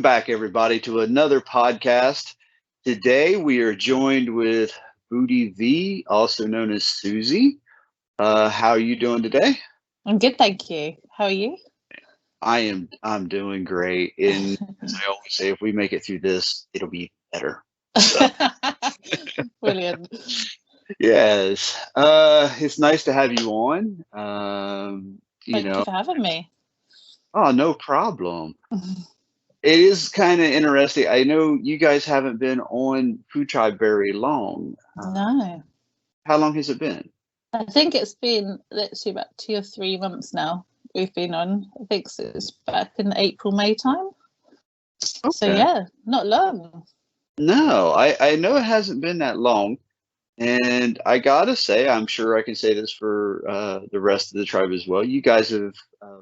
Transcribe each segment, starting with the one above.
back, everybody, to another podcast. Today, we are joined with Voodie Vie, also known as Susie. How are you doing today? I'm good, thank you. How are you? I'm doing great. And as I always say, if we make it through this, it'll be better. So, Brilliant. yes. It's nice to have you on. Thank you for having me. Oh, no problem. It is kind of interesting. I know you guys haven't been on FoodTribe very long. No. How long has it been? I think it's been literally about 2 or 3 months now we've been on. I think it's back in April, May time. Okay. So yeah, not long. No, I know it hasn't been that long. And I gotta say, I'm sure I can say this for the rest of the tribe as well. You guys have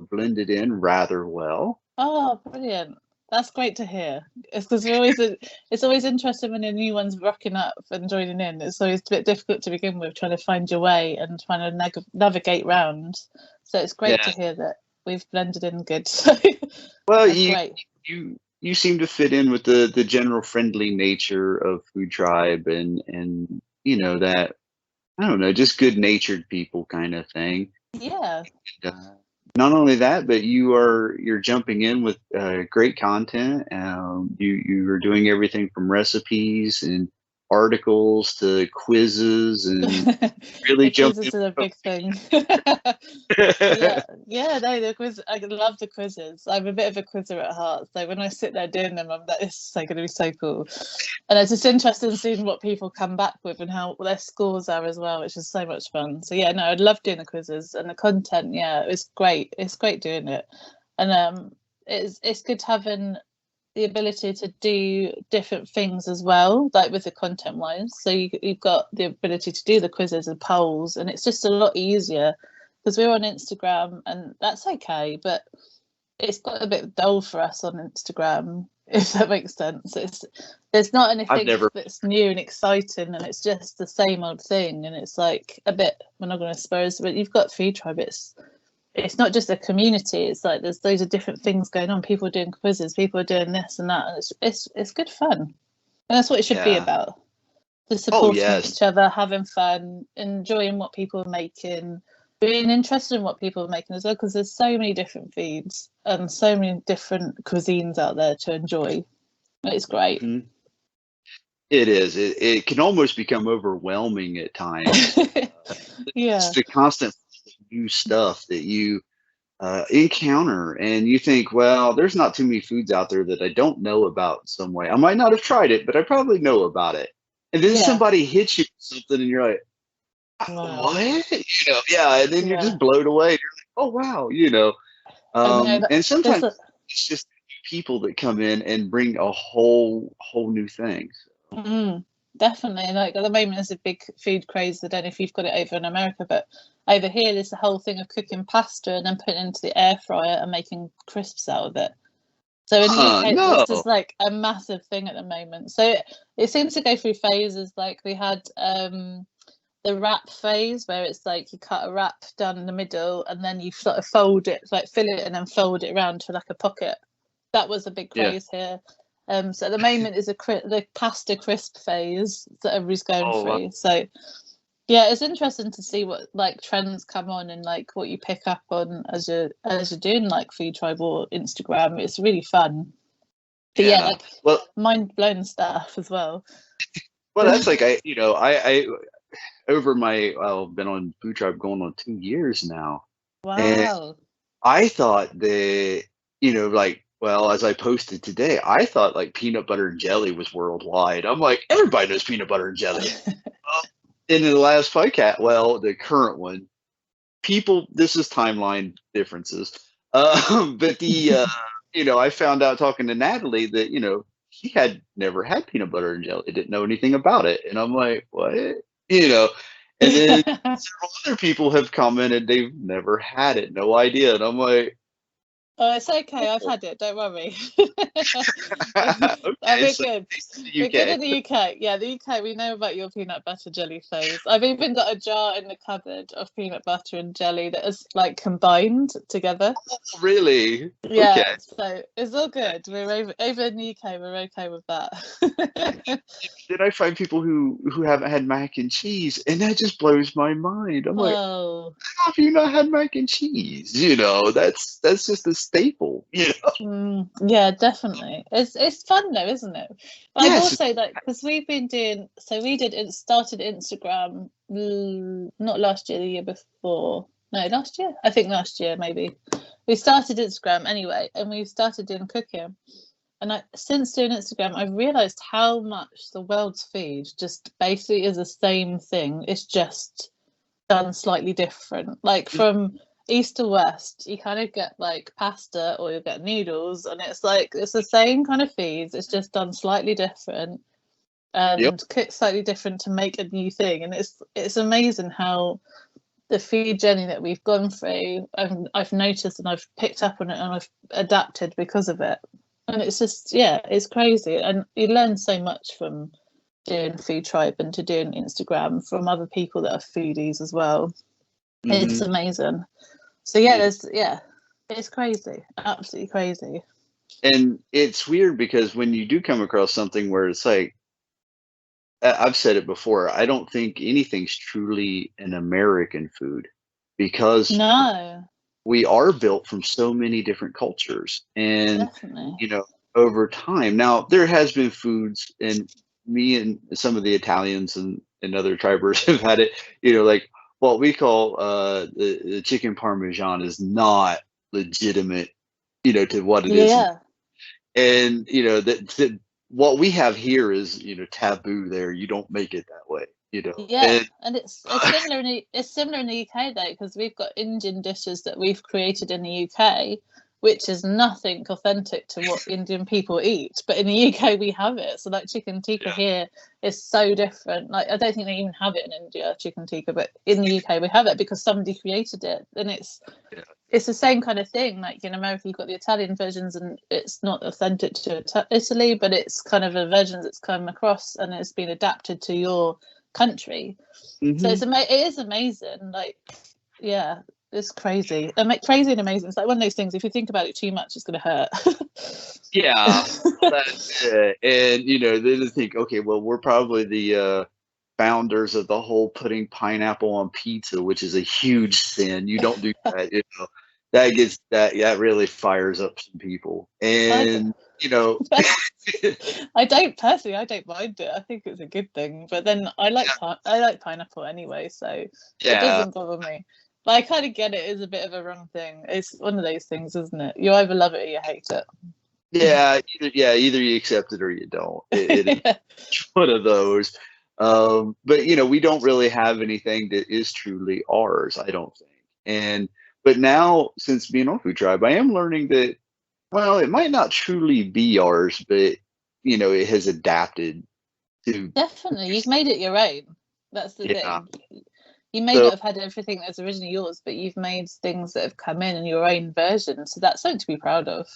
blended in rather well. Oh, brilliant. That's great to hear. It's because it's always interesting when a new one's rocking up and joining in. It's always a bit difficult to begin with, trying to find your way and trying to navigate round. So it's great to hear that we've blended in good. Well, you seem to fit in with the general friendly nature of FoodTribe and you know that, I don't know, just good natured people kind of thing. Yeah. And, not only that, but you're jumping in with great content. You are doing everything from recipes and articles to quizzes and really jumping. Quizzes is a big thing. No, the quiz. I love the quizzes. I'm a bit of a quizzer at heart, so when I sit there doing them, I'm like, this is going to be so cool. And it's just interesting seeing what people come back with and how their scores are as well, which is so much fun. So yeah, no, I'd love doing the quizzes and the content. Yeah, it's great. It's great doing it, and it's good having the ability to do different things as well, like with the content wise. So you've got the ability to do the quizzes and polls, and it's just a lot easier because we're on Instagram, and that's okay, but it's got a bit dull for us on Instagram, if that makes sense. There's not anything that's new and exciting, and it's just the same old thing, and it's like a bit monogamous. Suppose, but you've got FoodTribe. It's not just a community. It's like there's loads of different things going on. People are doing quizzes, people are doing this and that, and it's good fun. And that's what it should be about. Just supporting each other, having fun, enjoying what people are making, being interested in what people are making as well, because there's so many different feeds and so many different cuisines out there to enjoy. It's great. Mm-hmm. It is. It can almost become overwhelming at times. It's the constant new stuff that you encounter, and you think, well, there's not too many foods out there that I don't know about in some way. I might not have tried it, but I probably know about it. And then somebody hits you with something, and you're like, wow. What? And then you're just blown away. You're like, oh wow, and sometimes it's just people that come in and bring a whole new thing. Definitely. Like at the moment there's a big food craze. I don't know if you've got it over in America, but over here there's the whole thing of cooking pasta and then putting it into the air fryer and making crisps out of it. So in the UK it's just like a massive thing at the moment. So it seems to go through phases. Like we had the wrap phase where it's like you cut a wrap down in the middle and then you sort of fold it, like fill it and then fold it around to like a pocket. That was a big craze here. So at the moment is the pasta crisp phase that everybody's going through. Wow. So yeah, it's interesting to see what like trends come on and like what you pick up on as you're doing like FoodTribe or Instagram. It's really fun. But mind blowing stuff as well. Well, that's like I over I've been on FoodTribe going on 2 years now. Wow. And I thought that well, as I posted today, I thought like peanut butter and jelly was worldwide. I'm like, everybody knows peanut butter and jelly. In the last podcast, well, the current one, this is timeline differences. But I found out talking to Natalie that, she had never had peanut butter and jelly, didn't know anything about it. And I'm like, what? And then several other people have commented they've never had it, no idea. And I'm like, Oh, it's okay. I've had it. Don't worry. Okay, We're so good. the We're good UK. in the UK. Yeah, the UK. We know about your peanut butter jelly phase. I've even got a jar in the cupboard of peanut butter and jelly that is like combined together. Oh, really? Okay. Yeah, so it's all good. We're over in the UK. We're okay with that. Then I find people who haven't had mac and cheese, and that just blows my mind. I'm like, Oh. how have you not had mac and cheese? You know, that's just a staple. You know. Yeah, definitely. It's fun though, isn't it? But I've Yes. also like because we've been doing so we did it started Instagram not last year, the year before. No, last year. I think last year maybe. We started Instagram anyway, and we started doing cooking. And since doing Instagram, I've realised how much the world's food just basically is the same thing. It's just done slightly different. Like from east to west, you kind of get like pasta or you get noodles, and it's like it's the same kind of foods. It's just done slightly different Yep. and cooked slightly different to make a new thing. And it's amazing how the food journey that we've gone through, I've noticed and I've picked up on it and I've adapted because of it. And it's just it's crazy, and you learn so much from doing FoodTribe and to doing Instagram from other people that are foodies as well. It's Mhm. amazing. So it's crazy, absolutely crazy. And it's weird because when you do come across something where it's like, I've said it before, I don't think anything's truly an American food because No, we are built from so many different cultures. And, definitely. you know, over time, now there has been foods, and me and some of the Italians and other tribers have had it, you know, like what we call the chicken parmesan is not legitimate, you know, to what it is. Yeah, And you know that what we have here is, you know, taboo there. You don't make it that way, you know. yeah, And and it's similar in it's similar in the UK though, because we've got Indian dishes that we've created in the UK, which is nothing authentic to what Indian people eat. But in the UK, we have it. So like chicken tikka yeah, here is so different. Like I don't think they even have it in India, chicken tikka, but in the UK we have it because somebody created it, and yeah. it's the same kind of thing. Like in America, you've got the Italian versions, and it's not authentic to Italy, but it's kind of a version that's come across and it's been adapted to your country. So Hmm. it is amazing. Like, yeah, it's crazy. Crazy and amazing. It's like one of those things. If you think about it too much, it's going to hurt. Yeah, well, that's it. And you know, then they think, okay, well, we're probably the founders of the whole putting pineapple on pizza, which is a huge sin. You don't do that, you know. That really fires up some people. I don't. And you know, I don't personally. I don't mind it. I think it's a good thing. But then I like pineapple anyway, so it yeah, doesn't bother me. But I kind of get it is a bit of a wrong thing. It's one of those things, isn't it? You either love it or you hate either you accept it or you don't. It is it. one of those. But you know, we don't really have anything that is truly ours, I don't think. And but now, since being on Food Tribe, I am learning that, well, it might not truly be ours, but you know, it has adapted to. Definitely, you've made it your own. That's the Yeah. thing. You may So not have had everything that's originally yours, but you've made things that have come in your own version. So that's something to be proud of.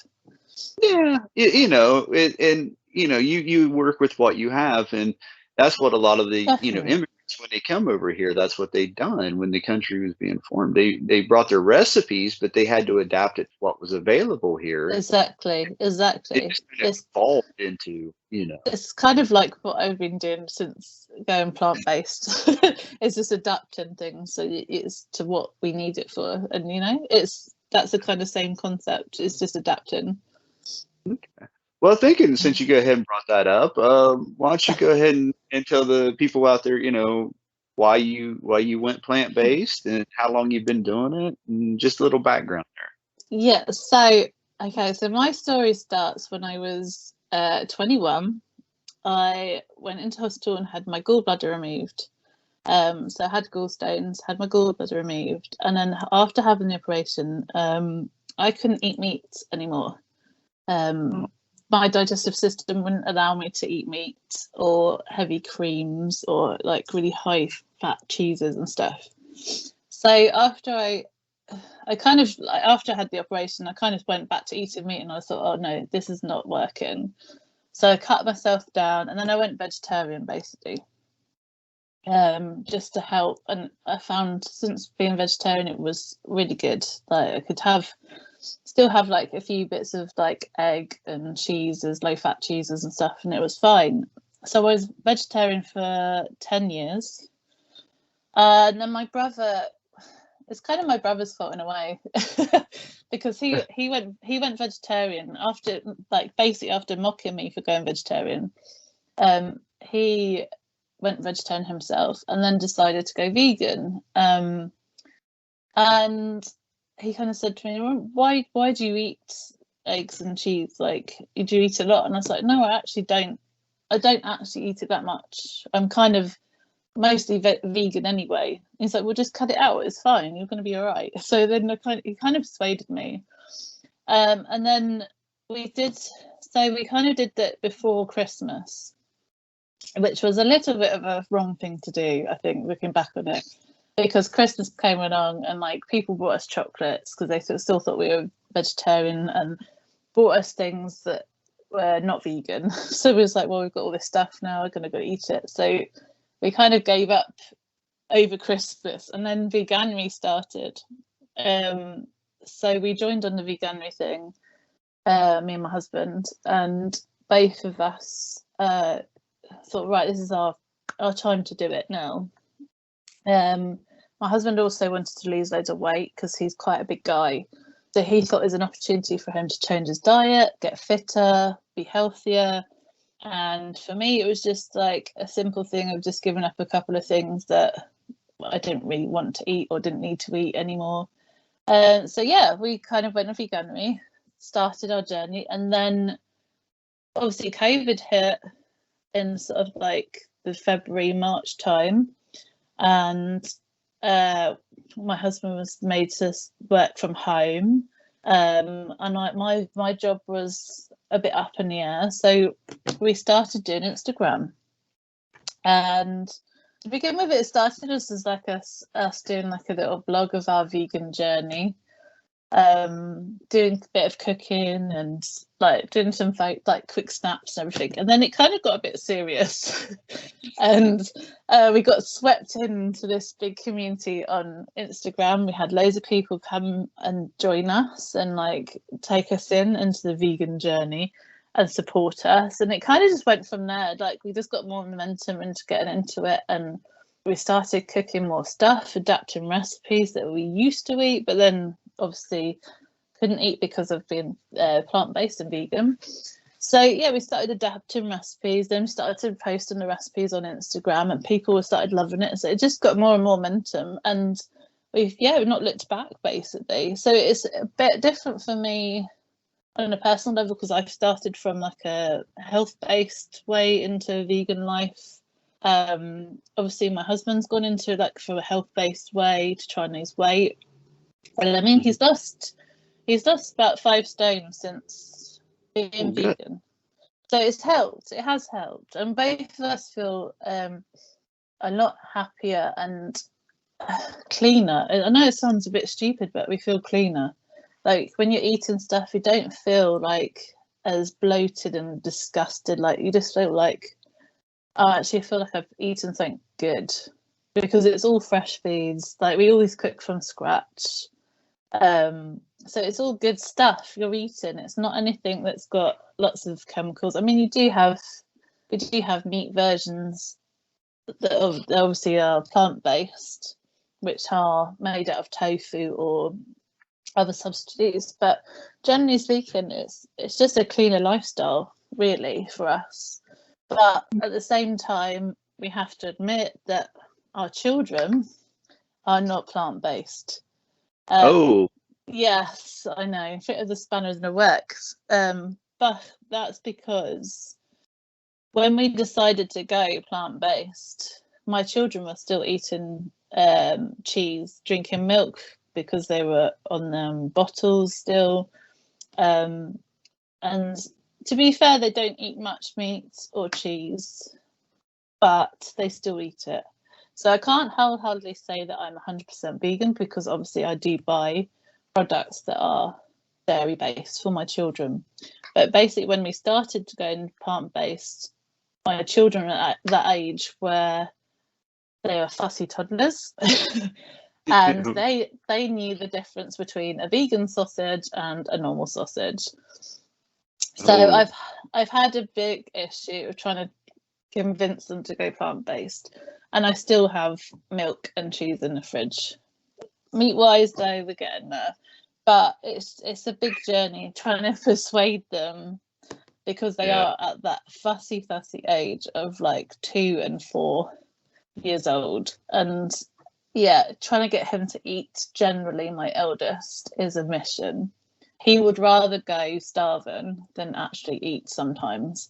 yeah, you know, and you know, you work with what you have, and that's what a lot of the, you know, Definitely. immigrants, when they come over here, that's what they done when the country was being formed. They brought their recipes, but they had to adapt it to what was available here. Exactly. It Exactly. just kind of evolved into, you know. It's kind of like what I've been doing since going plant-based. It's just adapting things so it's to what we need it for, and that's the kind of same concept. It's just adapting. Okay. Well, thinking since you go ahead and brought that up, why don't you go ahead and tell the people out there, you know, why you went plant based and how long you've been doing it, and just a little background Yeah. So okay. So my story starts when I was 21. I went into hospital and had my gallbladder removed. So I had gallstones, had my gallbladder removed, and then after having the operation, I couldn't eat meat anymore. there. My digestive system wouldn't allow me to eat meat or heavy creams or like really high fat cheeses and stuff. So after I I kind of, like, after I had the operation, I kind of went back to eating meat, and I thought, oh no, this is not working. So I cut myself down, and then I went vegetarian basically, just to help. And I found since being vegetarian, it was really good. Like I could still have like a few bits of like egg and cheeses, low fat cheeses and stuff, and it was fine. So I was vegetarian for 10 years. And then my brother, it's kind of my brother's fault in a way, because he went vegetarian after, like, basically after mocking me for going vegetarian. He went vegetarian himself and then decided to go vegan. And he kind of said to me, why do you eat eggs and cheese? Like, do you eat a lot? And I was like, no, I don't actually eat it that much. I'm kind of mostly vegan anyway. He's like, well, just cut it out, it's fine, you're going to be all right. So then he kind of persuaded me, and then we kind of did that before Christmas, which was a little bit of a wrong thing to do, I think, looking back on it, because Christmas came along and like people bought us chocolates because they still thought we were vegetarian, and bought us things that were not vegan. So we was like, well, we've got all this stuff now, we're going to go eat it. So we kind of gave up over Christmas, and then veganuary started. So we joined on the veganuary thing, me and my husband, and both of us thought, right, this is our time to do it now. My husband also wanted to lose loads of weight because he's quite a big guy. So he thought there's an opportunity for him to change his diet, get fitter, be healthier. And for me, it was just like a simple thing of just giving up a couple of things that I didn't really want to eat or didn't need to eat anymore. So yeah, we kind of went on veganuary, started our journey, and then obviously COVID hit in sort of like the February, March time, and my husband was made to work from home, and my job was a bit up in the air, so we started doing Instagram. And to begin with, it started as like us doing like a little blog of our vegan journey, doing a bit of cooking and like doing some like quick snaps and everything. And then it kind of got a bit serious, and we got swept into this big community on Instagram. We had loads of people come and join us and like take us into the vegan journey and support us, and it kind of just went from there. Like we just got more momentum into getting into it, and we started cooking more stuff, adapting recipes that we used to eat but then obviously couldn't eat because of being plant-based and vegan. So yeah, we started adapting recipes, then we started posting the recipes on Instagram, and people started loving it. So it just got more and more momentum, and we've not looked back basically. So it's a bit different for me on a personal level because I've started from like a health-based way into vegan life. Obviously my husband's gone into like from a health-based way to try and lose weight, and I mean he's lost about 5 stone since being vegan. So it has helped, and both of us feel a lot happier and cleaner. I know it sounds a bit stupid, but we feel cleaner. Like when you're eating stuff, you don't feel like as bloated and disgusted. Like you just feel like, oh, actually I feel like I've eaten something good, because it's all fresh feeds. Like we always cook from scratch, so it's all good stuff you're eating. It's not anything that's got lots of chemicals. I mean, we do have meat versions that obviously are plant-based, which are made out of tofu or other substitutes, but generally speaking it's just a cleaner lifestyle really for us. But at the same time, we have to admit that our children are not plant-based. Yes, I know, fit of the spanner in the works, but that's because when we decided to go plant-based, my children were still eating cheese, drinking milk because they were on bottles still, and to be fair, they don't eat much meat or cheese, but they still eat it. So I can't wholeheartedly say that I'm 100% vegan, because obviously I do buy products that are dairy based for my children. But basically, when we started to go plant based, my children are at that age where they were fussy toddlers. And they knew the difference between a vegan sausage and a normal sausage. So I've had a big issue of trying to convince them to go plant-based, and I still have milk and cheese in the fridge. Meat-wise, though, we're getting there, but it's a big journey trying to persuade them, because they are at that fussy age of like 2 and 4 years old, and trying to get him to eat, generally my eldest, is a mission. He would rather go starving than actually eat sometimes.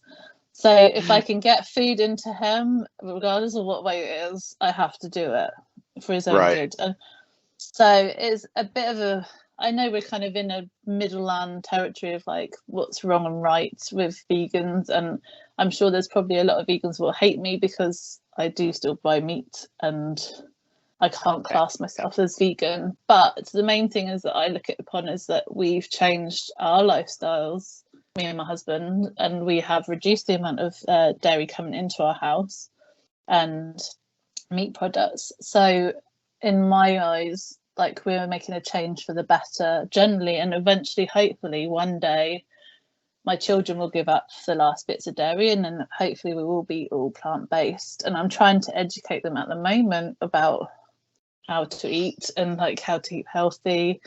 So if I can get food into him, regardless of what way it is, I have to do it for his own good. And so it's a bit of a, I know we're kind of in a middle land territory of like what's wrong and right with vegans, and I'm sure there's probably a lot of vegans who will hate me because I do still buy meat and I can't class myself as vegan. But the main thing is that I look at upon is that we've changed our lifestyles, me and my husband, and we have reduced the amount of dairy coming into our house and meat products. So in my eyes, like, we're making a change for the better generally, and eventually, hopefully one day, my children will give up the last bits of dairy, and then hopefully we will be all plant-based. And I'm trying to educate them at the moment about how to eat and like how to eat healthy,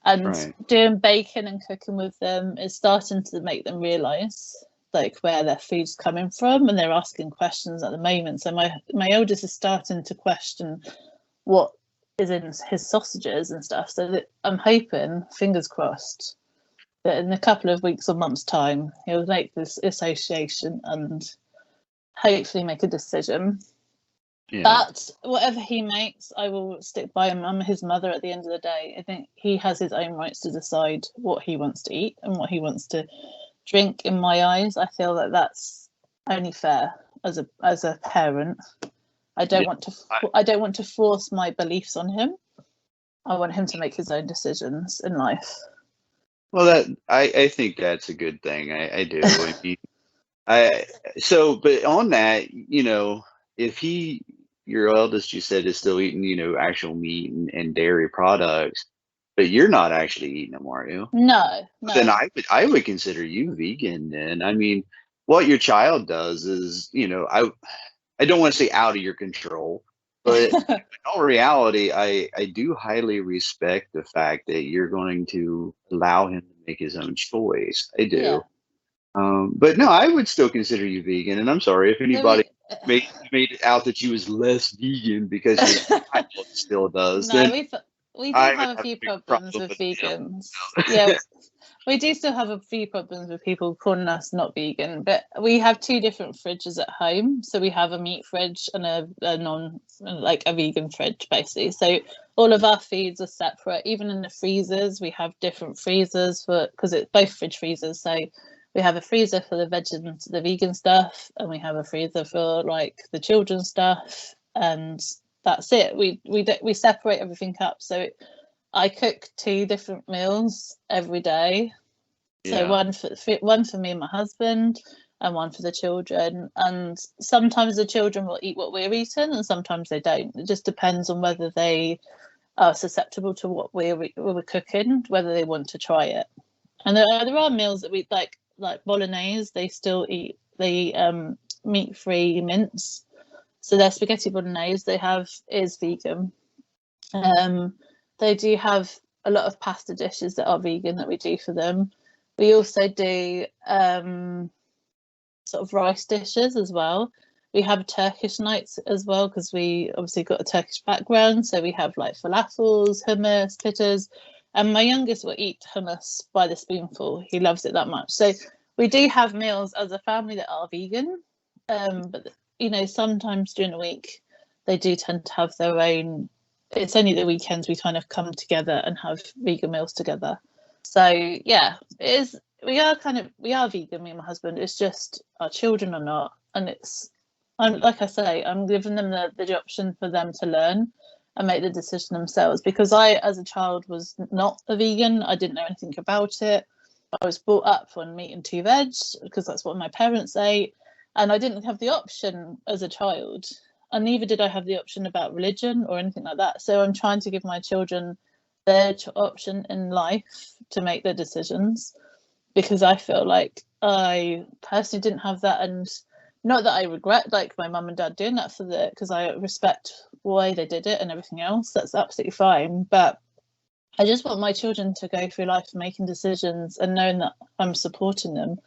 and doing baking and cooking with them is starting to make them realize like where their food's coming from, and they're asking questions at the moment. So my eldest is starting to question what is in his sausages and stuff, so that I'm hoping, fingers crossed, that in a couple of weeks or months' time he'll make this association and hopefully make a decision. But whatever he makes, I will stick by him. I'm his mother at the end of the day. I think he has his own rights to decide what he wants to eat and what he wants to drink. In my eyes, I feel that that's only fair as a parent. I don't want to force my beliefs on him. I want him to make his own decisions in life. Well, I think that's a good thing. I do. But on that, if your eldest, you said, is still eating, actual meat and dairy products, but you're not actually eating them, are you? No. Then I would consider you vegan. Then, I mean, what your child does is, I don't want to say out of your control, but in all reality, I do highly respect the fact that you're going to allow him to make his own choice. I do. Yeah. But no, I would still consider you vegan, and I'm sorry if anybody made it out that you was less vegan because your child still does. No, we do have a few problems with vegans. Yeah, we do still have a few problems with people calling us not vegan, but we have 2 different fridges at home. So we have a meat fridge and a non, like a vegan fridge, basically. So all of our feeds are separate. Even in the freezers, we have different freezers because it's both fridge freezers. So we have a freezer for the veg and the vegan stuff, and we have a freezer for like the children's stuff, and that's it. We separate everything up. So I cook 2 different meals every day. So one for me and my husband, and one for the children. And sometimes the children will eat what we're eating, and sometimes they don't. It just depends on whether they are susceptible to what we're cooking, whether they want to try it. And there are meals that we like bolognese. They still eat meat-free mince. So their spaghetti bolognese they have is vegan. They do have a lot of pasta dishes that are vegan that we do for them. We also do sort of rice dishes as well. We have Turkish nights as well, because we obviously got a Turkish background. So we have like falafels, hummus, pitas. And my youngest will eat hummus by the spoonful. He loves it that much. So we do have meals as a family that are vegan. But, sometimes during the week, they do tend to have their own. It's only the weekends we kind of come together and have vegan meals together. So, yeah, it is. We are vegan, me and my husband. It's just our children are not. And it's I'm like I say, I'm giving them the option for them to learn and make the decision themselves. Because I, as a child, was not a vegan. I didn't know anything about it. I was brought up on meat and 2 veg because that's what my parents ate, and I didn't have the option as a child, and neither did I have the option about religion or anything like that. So I'm trying to give my children their option in life to make their decisions, because I feel like I personally didn't have that, and not that I regret like my mum and dad doing that for the, because I respect why they did it and everything else. That's absolutely fine, but I just want my children to go through life making decisions and knowing that I'm supporting them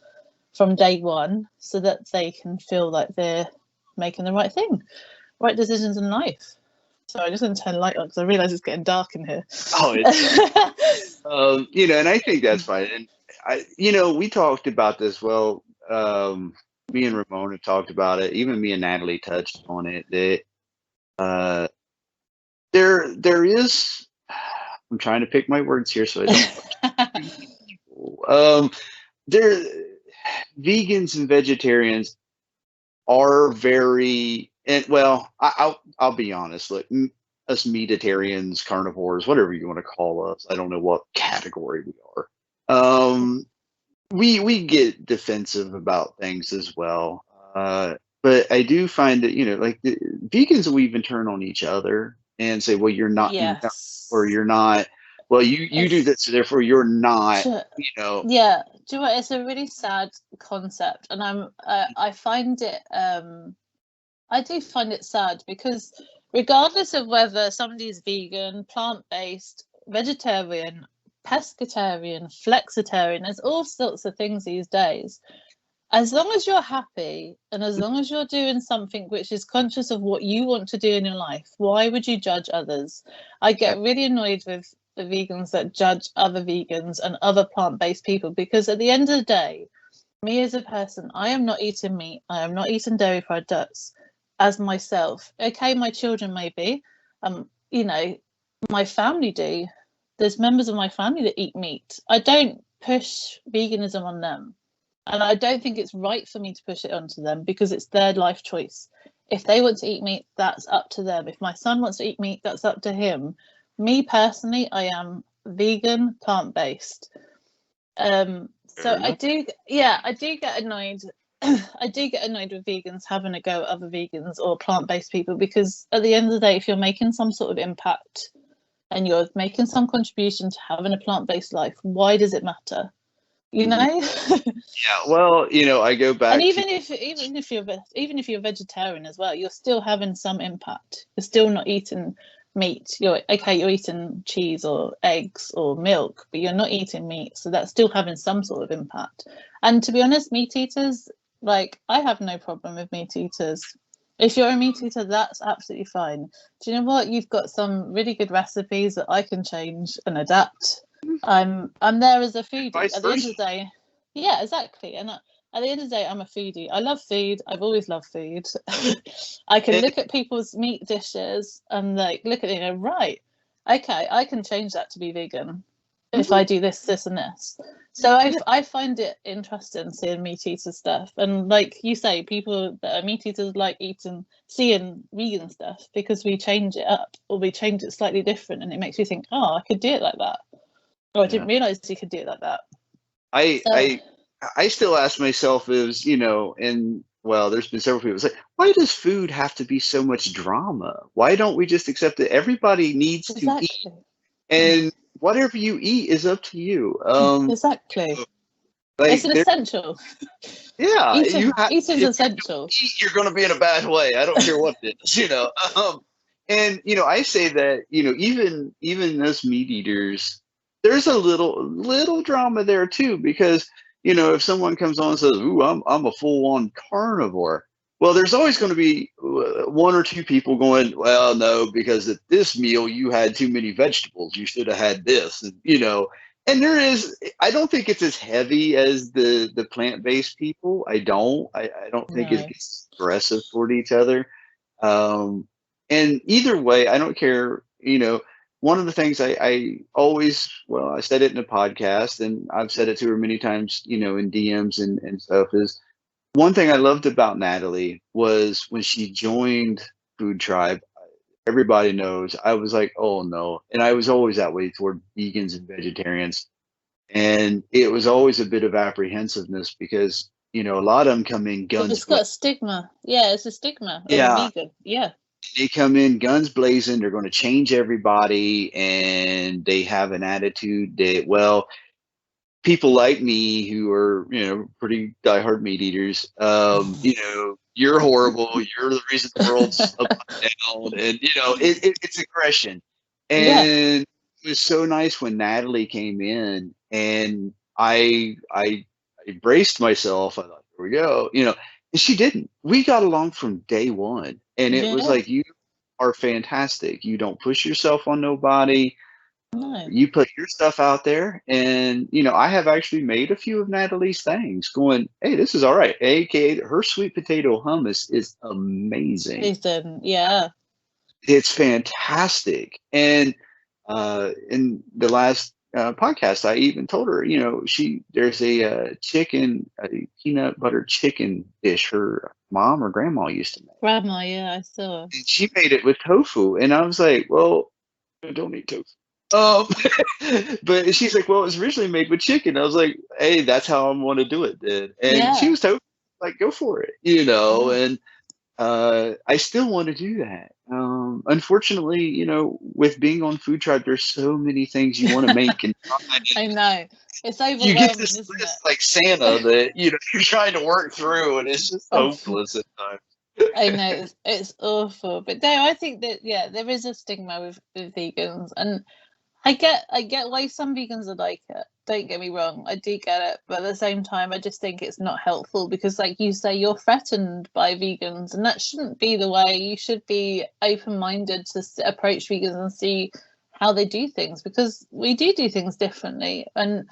from day one, so that they can feel like they're making the right decisions in life. So I just want to turn the light on because I realise it's getting dark in here. Oh, it's and I think that's fine. And we talked about this. Well, me and Ramon have talked about it. Even me and Natalie touched on it. That there is. I'm trying to pick my words here so I don't. There, vegans and vegetarians are very, and well, I'll be honest. Look, us meatitarians, carnivores, whatever you want to call us, I don't know what category we are. We get defensive about things as well. But I do find that like the vegans will even turn on each other and say, "Well, you're not, Yes. or you're not. Well, you do this, so therefore you're not." Yeah, do you know what? It's a really sad concept, and I find it I do find it sad, because regardless of whether somebody's vegan, plant-based, vegetarian, pescatarian, flexitarian, there's all sorts of things these days. As long as you're happy and as long as you're doing something which is conscious of what you want to do in your life, why would you judge others? I get really annoyed with the vegans that judge other vegans and other plant-based people, because at the end of the day, me as a person, I am not eating meat, I am not eating dairy products as myself. Okay, my children may be, my family do. There's members of my family that eat meat. I don't push veganism on them. And I don't think it's right for me to push it onto them, because it's their life choice. If they want to eat meat, that's up to them. If my son wants to eat meat, that's up to him. Me personally, I am vegan, plant-based. So I do get annoyed. I do get annoyed with vegans having a go at other vegans or plant-based people, because at the end of the day, if you're making some sort of impact and you're making some contribution to having a plant-based life, why does it matter? Yeah, well, I go back. And even if you're vegetarian as well, you're still having some impact. You're still not eating meat. You're eating cheese or eggs or milk, but you're not eating meat, so that's still having some sort of impact. And to be honest, meat eaters, like, I have no problem with meat eaters. If you're a meat eater, that's absolutely fine. Do you know what? You've got some really good recipes that I can change and adapt. I'm there as a foodie. At the end of the day, yeah, exactly. And at the end of the day, I'm a foodie. I love food. I've always loved food. I can look at people's meat dishes and like look at it and go, right, okay, I can change that to be vegan if I do this, this, and this. So I find it interesting seeing meat eater stuff, and like you say, people that are meat eaters like seeing vegan stuff, because we change it up or we change it slightly different, and it makes you think, oh, I could do it like that. Oh, I didn't realize you could do it like that. I still ask myself is, and well, there's been several people say, why does food have to be so much drama? Why don't we just accept that everybody needs to eat, and whatever you eat is up to you? Exactly. Like, it's an essential. Yeah, eating's essential. You're going to be in a bad way. I don't care what it is, And I say that even those meat eaters, there's a little drama there too, because if someone comes on and says, "Ooh, I'm a full-on carnivore," well, there's always going to be one or two people going, "Well, no, because at this meal you had too many vegetables. You should have had this," and And I don't think it's as heavy as the plant-based people. I don't think it gets aggressive toward each other. And either way, I don't care. One of the things I always, I said it in a podcast, and I've said it to her many times, in DMs and stuff, is one thing I loved about Natalie was when she joined FoodTribe, everybody knows I was like, oh no. And I was always that way toward vegans and vegetarians. And it was always a bit of apprehensiveness because, you know, a lot of them come in Well, guns it's got blazing. a stigma. Yeah, it's a stigma of a Yeah. vegan. Yeah. They come in guns blazing. They're going to change everybody. And they have an attitude that, well, people like me who are, you know, pretty diehard meat eaters, you know, you're horrible. You're the reason the world's upside down. And, you know, it's aggression. Yeah. And it was so nice when Natalie came in and I braced myself. I thought, here we go, you know, and she didn't. We got along from day one. And it was Yeah. like, you are fantastic. You don't push yourself on nobody. No. You put your stuff out there, and you know I have actually made a few of Natalie's things. Going, hey, this is all right. AKA her sweet potato hummus is amazing. Ethan. Yeah. It's fantastic. And in the last podcast, I even told her, you know, there's a peanut butter chicken dish her mom or grandma used to make. Grandma. Yeah, I saw. And she made it with tofu, and I was like, well, I don't eat tofu. Um, but she's like, well, it was originally made with chicken. I was like, hey, that's how I want to do it, then. And she Yeah. was totally like, go for it, you know. Yeah. And I still want to do that. Unfortunately, you know, with being on FoodTribe, there's so many things you want to make, and I know. It's you get overwhelming, this isn't list it? like Santa that you know you're trying to work through, and it's just Oh, hopeless at times. I know it's awful, but no, I think that yeah, there is a stigma with vegans, and I get why some vegans are like it. Don't get me wrong, I do get it, but at the same time, I just think it's not helpful because, like you say, you're threatened by vegans, and that shouldn't be the way. You should be open-minded to approach vegans and see how they do things because we do things differently, and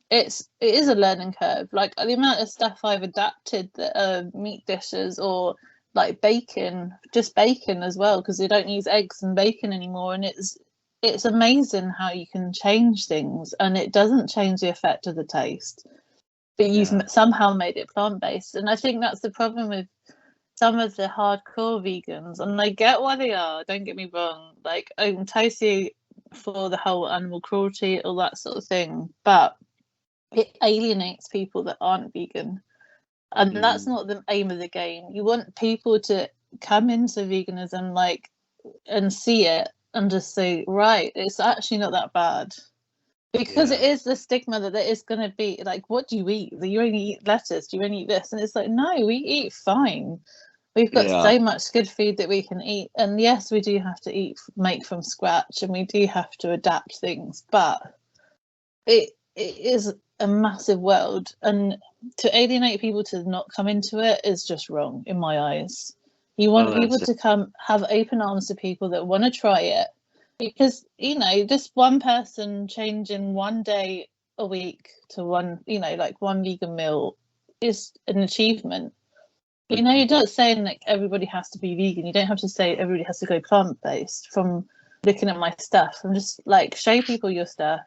it is a learning curve. Like the amount of stuff I've adapted that are meat dishes or like bacon, just bacon as well, because they don't use eggs and bacon anymore, and it's amazing how you can change things and it doesn't change the effect of the taste, but you've somehow made it plant-based. And I think that's the problem with some of the hardcore vegans, and I get why they are, don't get me wrong, like I'm totally for the whole animal cruelty, all that sort of thing, but it alienates people that aren't vegan, and that's not the aim of the game. You want people to come into veganism like and see it and just say, right, it's actually not that bad, because it is the stigma that there is going to be like, what do you eat? You only eat lettuce, do you only eat this? And it's like, no, we eat fine. We've got so much good food that we can eat, and yes, we do have to make from scratch, and we do have to adapt things, but it is a massive world, and to alienate people to not come into it is just wrong in my eyes. You want people to come, have open arms to people that want to try it, because you know, just one person changing one day a week to one, you know, like one vegan meal is an achievement. You know, you're not saying like everybody has to be vegan. You don't have to say everybody has to go plant-based. From looking at my stuff, I'm just like, show people your stuff,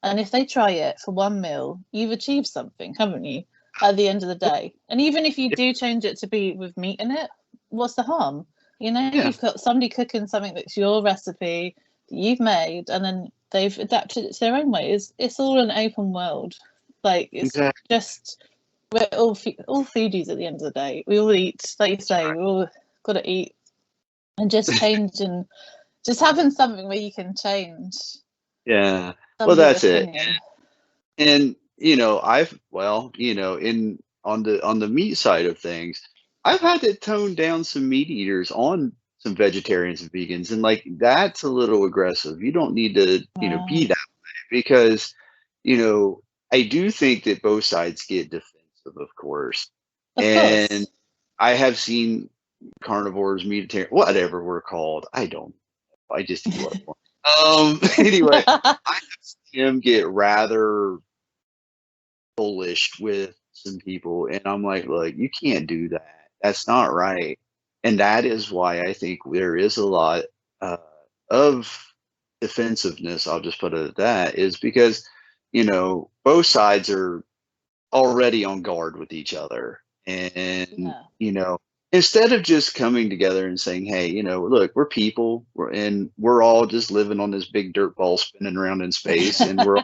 and if they try it for one meal, you've achieved something, haven't you, at the end of the day? And even if you do change it to be with meat in it, what's the harm? You know, you've got somebody cooking something that's your recipe that you've made, and then they've adapted it to their own way. It's all an open world. Like, it's just, we're all foodies at the end of the day. We all eat, like you say, we all got to eat, and just change and just having something where you can change. Yeah. Well, that's it. And you know, on the meat side of things, I've had to tone down some meat eaters on some vegetarians and vegans, and like that's a little aggressive. You don't need to, you know, be that way because, you know, I do think that both sides get defensive, of course. And I have seen carnivores, meatitarian, whatever we're called. I just eat what I want. Anyway, I have seen him get rather bullish with some people, and I'm like, look, you can't do that. That's not right. And that is why I think there is a lot of defensiveness. I'll just put it at that, is because, you know, both sides are already on guard with each other. And, Yeah. instead of just coming together and saying, hey, look, we're people, we're all just living on this big dirt ball spinning around in space, and we're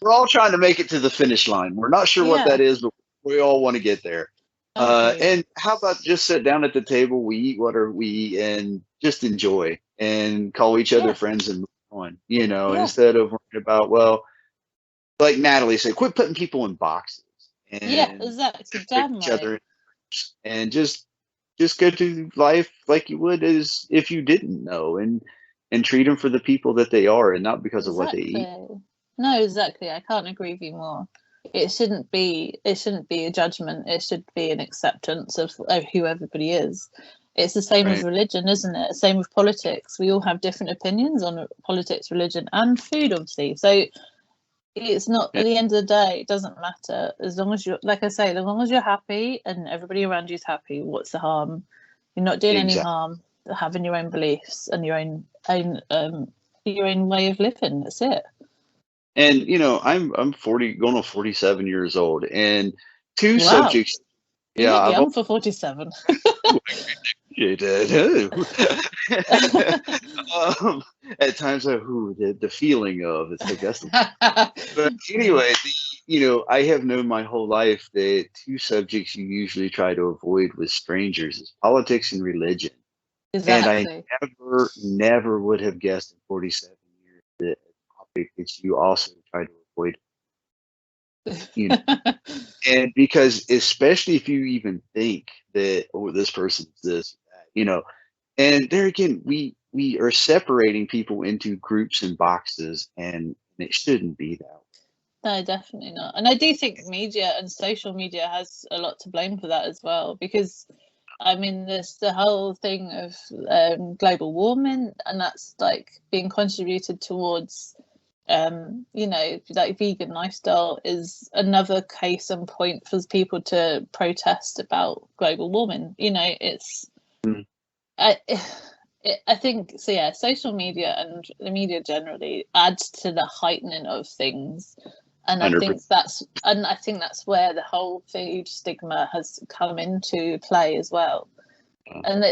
all trying to make it to the finish line. We're not sure what Yeah. that is, but we all want to get there. Agreed. And how about just sit down at the table, we eat what we eat, and just enjoy and call each other Yeah. friends and move on, Yeah. instead of worrying about, well, like Natalie said, quit putting people in boxes Yeah, and exactly. put Damn each right. other in, and just go through life like you would as if you didn't know, and treat them for the people that they are, and not because of what they eat. Exactly. No, exactly. I can't agree with you more. It shouldn't be a judgment. It should be an acceptance of who everybody is. It's the same with Right. religion, isn't it? Same with politics. We all have different opinions on politics, religion, and food, obviously. So it's not, Yeah, at the end of the day, it doesn't matter. As long as you're, like I say, as long as you're happy and everybody around you is happy, what's the harm? You're not doing any exactly. harm having your own beliefs and your own way of living. That's it. And I'm 40, going on 47 years old, and two Wow, subjects. you Yeah, look I've young for 47. appreciated. At times, the feeling of it's like that's. But anyway, I have known my whole life that two subjects you usually try to avoid with strangers is politics and religion. And I Exactly. never would have guessed in 47 years that a topic that you also try to avoid. You know, and because especially if you even think that, oh, this person's this, that, and there again, we are separating people into groups and boxes, and it shouldn't be that way. No, definitely not. And I do think media and social media has a lot to blame for that as well, because I mean, there's the whole thing of global warming, and that's like being contributed towards. Like vegan lifestyle is another case in point for people to protest about global warming. It's Mm, I, I think so. Yeah, social media and the media generally adds to the heightening of things, and I 100%. think that's where the whole food stigma has come into play as well. And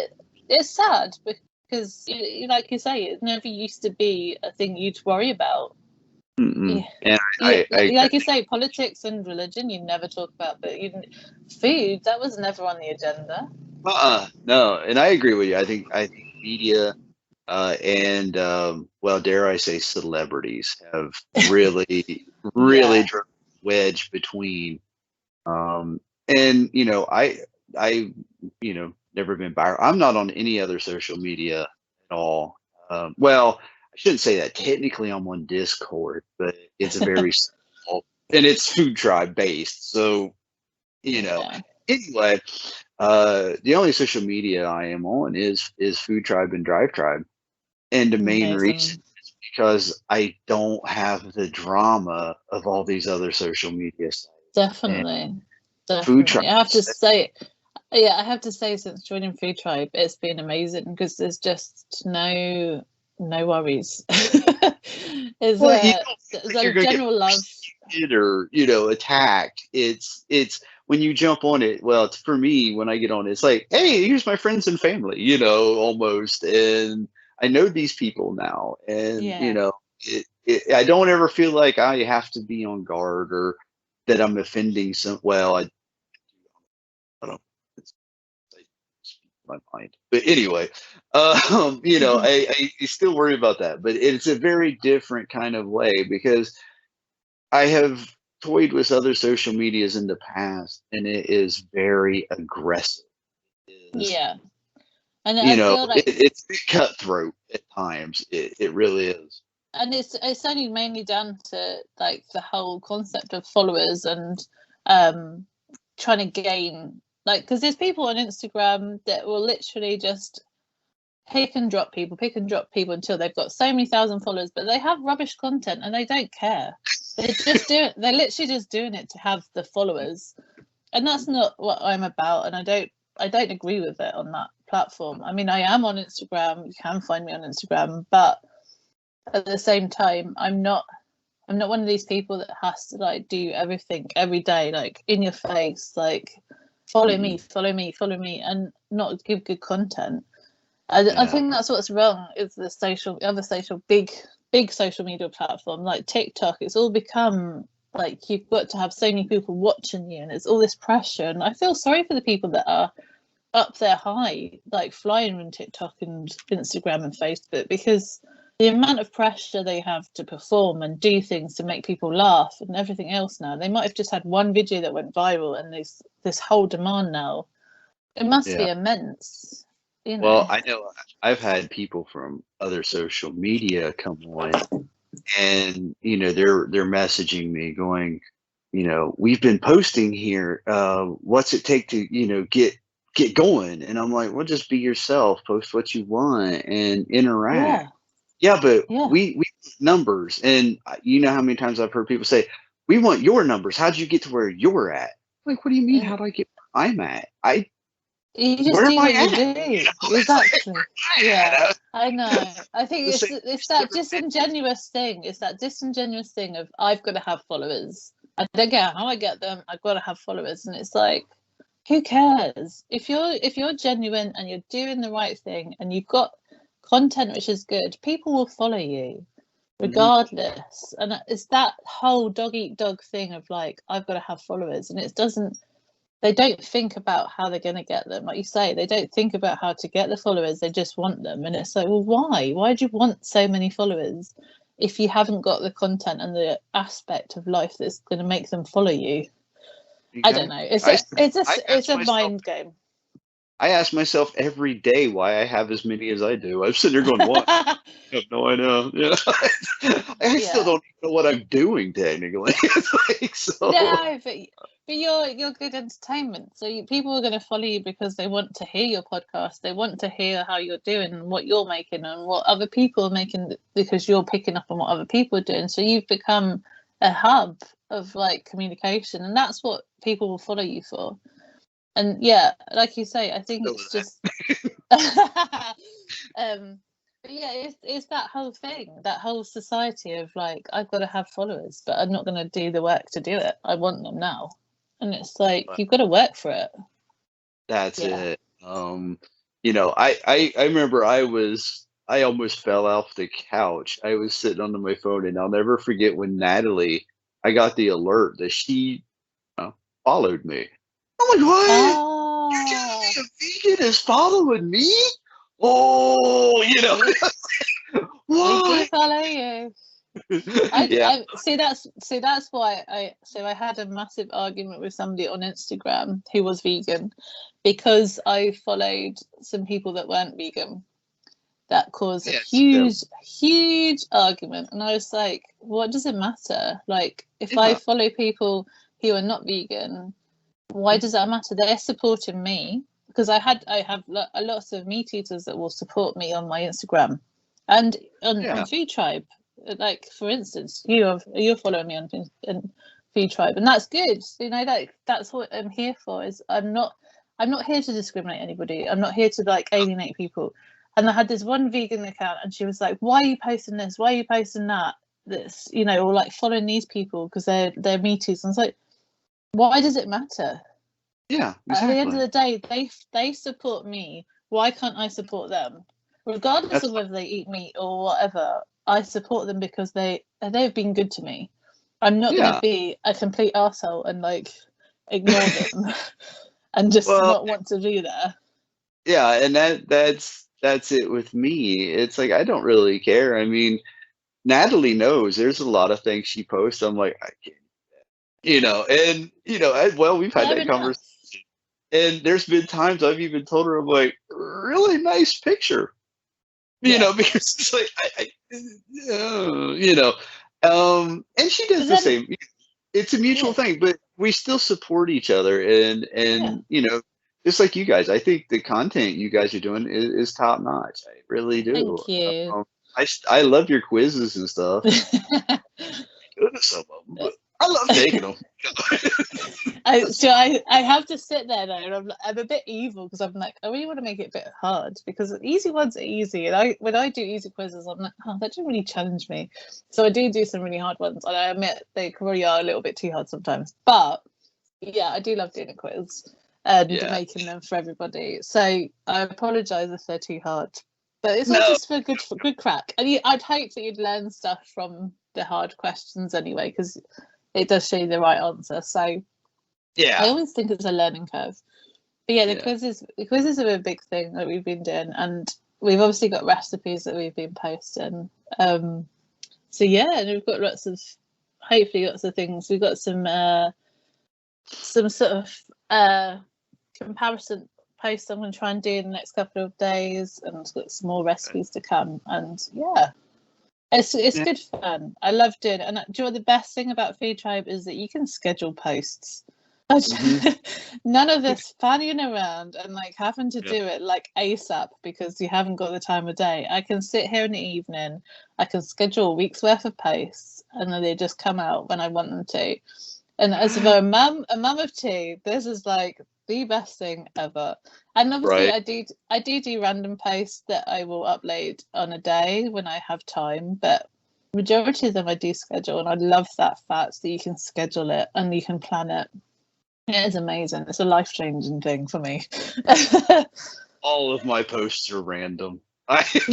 it's sad because, like you say, it never used to be a thing you'd worry about. Mm-mm. Yeah, And yeah, I like you say, politics and religion you never talk about, but food, that was never on the agenda. no, and I agree with you. I think media, and well, dare I say, celebrities have really Yeah, driven a wedge between. And I never been viral. I'm not on any other social media at all. Well, I shouldn't say that. Technically, I'm on Discord, but it's a very small, and it's FoodTribe based. So yeah, anyway, the only social media I am on is FoodTribe and DriveTribe, and the main reason amazing, is because I don't have the drama of all these other social media sites. And definitely, FoodTribe, definitely. I have to say, yeah, I have to say, since joining FoodTribe, it's been amazing because there's just no worries. There's well, you a don't feel there's like you're a going to get general love. persecuted or attacked. It's when you jump on it. Well, it's for me when I get on it, it's like, hey, here's my friends and family, almost, and I know these people now, and Yeah, I don't ever feel like I have to be on guard or that I'm offending some. Well, I don't. It's, I speak my mind, but anyway, I still worry about that, but it's a very different kind of way because I have toyed with other social medias in the past, and it is very aggressive. It is, yeah, and I feel like, it's cutthroat at times. It really is. and it's only mainly down to like the whole concept of followers and um trying to gain, like, because there's people on Instagram that will literally just pick and drop people until they've got so many thousand followers, but they have rubbish content and they don't care. They're literally just doing it to have the followers, and that's not what I'm about. And I don't agree with it on that platform. I mean, I am on Instagram. You can find me on Instagram, but at the same time, I'm not one of these people that has to like do everything every day, like in your face, like follow me, follow me, follow me, and not give good content. I think that's what's wrong is the big social media platform like TikTok. It's all become like you've got to have so many people watching you, and it's all this pressure. And I feel sorry for the people that are up there high, like flying on TikTok and Instagram and Facebook, because the amount of pressure they have to perform and do things to make people laugh and everything else now. They might have just had one video that went viral, and there's this whole demand now. It must be immense. You know. Well, I know I've had people from other social media come on, and they're messaging me going, we've been posting here. What's it take to get going? And I'm like, well, just be yourself, post what you want, and interact. Yeah, but we numbers, and you know how many times I've heard people say, we want your numbers. How'd you get to where you're at? Like, what do you mean? How do I get where I'm at? You just do what you do. Exactly. Yeah, I know. I think it's that disingenuous thing. It's that disingenuous thing of I've got to have followers. I don't care how I get them. I've got to have followers, and it's like, who cares? If you're genuine and you're doing the right thing and you've got content which is good, people will follow you regardless. And it's that whole dog eat dog thing of like, I've got to have followers, and they don't think about how they're going to get them. Like you say, they don't think about how to get the followers. They just want them. And it's like, well, why? Why do you want so many followers if you haven't got the content and the aspect of life that's going to make them follow you? I don't know. It's a mind game. I ask myself every day why I have as many as I do. I'm sitting there going, what? I have no idea. I still don't know what I'm doing technically. No, but you're good entertainment. So people are going to follow you because they want to hear your podcast. They want to hear how you're doing and what you're making and what other people are making, because you're picking up on what other people are doing. So you've become a hub of like communication, and that's what people will follow you for. And like you say, I think it's just but it's that whole thing, that whole society of like, I've got to have followers, but I'm not going to do the work to do it. I want them now. And it's like, you've got to work for it. That's it. I remember I almost fell off the couch. I was sitting on my phone, and I'll never forget when Natalie, I got the alert that she followed me. I'm like, what? Oh. You're telling me a vegan is following me? Oh, what? We do follow you. I that's why I had a massive argument with somebody on Instagram who was vegan, because I followed some people that weren't vegan. That caused a huge argument, and I was like, what does it matter? Like, if I follow people who are not vegan, why does that matter? They're supporting me, because I have a lot of meat eaters that will support me on my Instagram and on FoodTribe. Like, for instance, you're following me on FoodTribe, and that's good. That's what I'm here for. Is I'm not here to discriminate anybody. I'm not here to like alienate people. And I had this one vegan account, and she was like, "Why are you posting this? Why are you posting that? This, or like following these people because they're meat eaters." And I was like, why does it matter? Yeah, exactly. At the end of the day, they support me. Why can't I support them? Regardless of whether they eat meat or whatever, I support them because they've been good to me. I'm not going to be a complete arsehole and like ignore them and just not want to be there. Yeah, and that's it with me. It's like, I don't really care. I mean, Natalie knows there's a lot of things she posts. I'm like, I can't. We've had that conversation, and there's been times I've even told her, I'm like, really nice picture, because it's like, and she does the same. It's a mutual thing, but we still support each other, and just like you guys, I think the content you guys are doing is top notch. I really do. Thank you. I love your quizzes and stuff. Some of them, but I love taking them. I have to sit there though, and I'm a bit evil because I'm like, I really want to make it a bit hard, because easy ones are easy, and when I do easy quizzes, I'm like, that didn't really challenge me. So I do some really hard ones, and I admit they probably are a little bit too hard sometimes. But I do love doing a quiz. and making them for everybody. So I apologise if they're too hard, but it's all just for good crack. And I'd hope that you'd learn stuff from the hard questions anyway, because it does show you the right answer. So I always think it's a learning curve. But yeah, the quizzes are a big thing that we've been doing, and we've obviously got recipes that we've been posting. So yeah, and we've got hopefully lots of things. We've got some sort of comparison posts I'm going to try and do in the next couple of days, and we've got some more recipes to come. And yeah, it's good fun. I love doing it. And do you know what the best thing about FoodTribe is? That you can schedule posts. None of this fanning around and like having to do it like ASAP because you haven't got the time of day. I can sit here in the evening, I can schedule a week's worth of posts, and then they just come out when I want them to. And as for a mum of two, this is like the best thing ever. And obviously I do random posts that I will upload on a day when I have time, but majority of them I do schedule, and I love that fact that you can schedule it and you can plan it. It is amazing. It's a life-changing thing for me. All of my posts are random. I think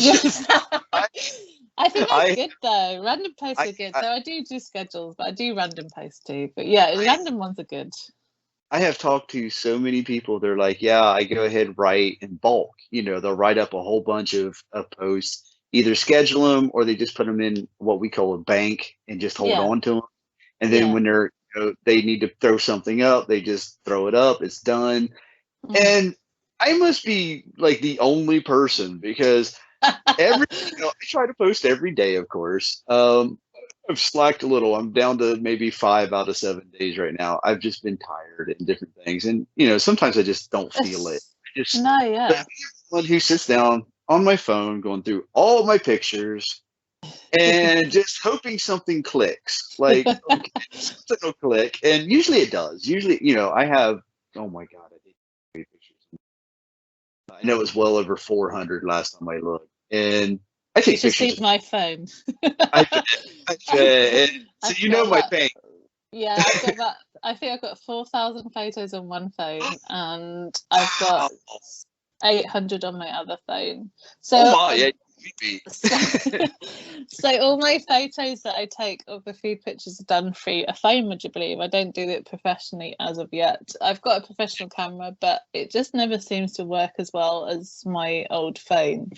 that's good though. Random posts are good. So I do schedules, but I do random posts too. But yeah, random ones are good. I have talked to so many people. They're like, yeah, I go ahead and write in bulk. They'll write up a whole bunch of posts, either schedule them or they just put them in what we call a bank and just hold on to them. And then when they're they need to throw something up, they just throw it up, it's done. And I must be like the only person, because I try to post every day, of course. I've slacked a little. I'm down to maybe 5 out of 7 days right now. I've just been tired and different things, and sometimes I just don't feel it. One who sits down on my phone going through all my pictures and just hoping something clicks, like something will click, and usually it does. Usually, I have, oh my god, I did 3 pictures. I know it was well over 400 last time I looked, and I take pictures. Just my phone. So my pain. Yeah, I think I've got 4,000 photos on one phone, and I've got 800 on my other phone. So. So all my photos that I take of the food pictures are done through a phone, would you believe? I don't do it professionally as of yet. I've got a professional camera, but it just never seems to work as well as my old phone.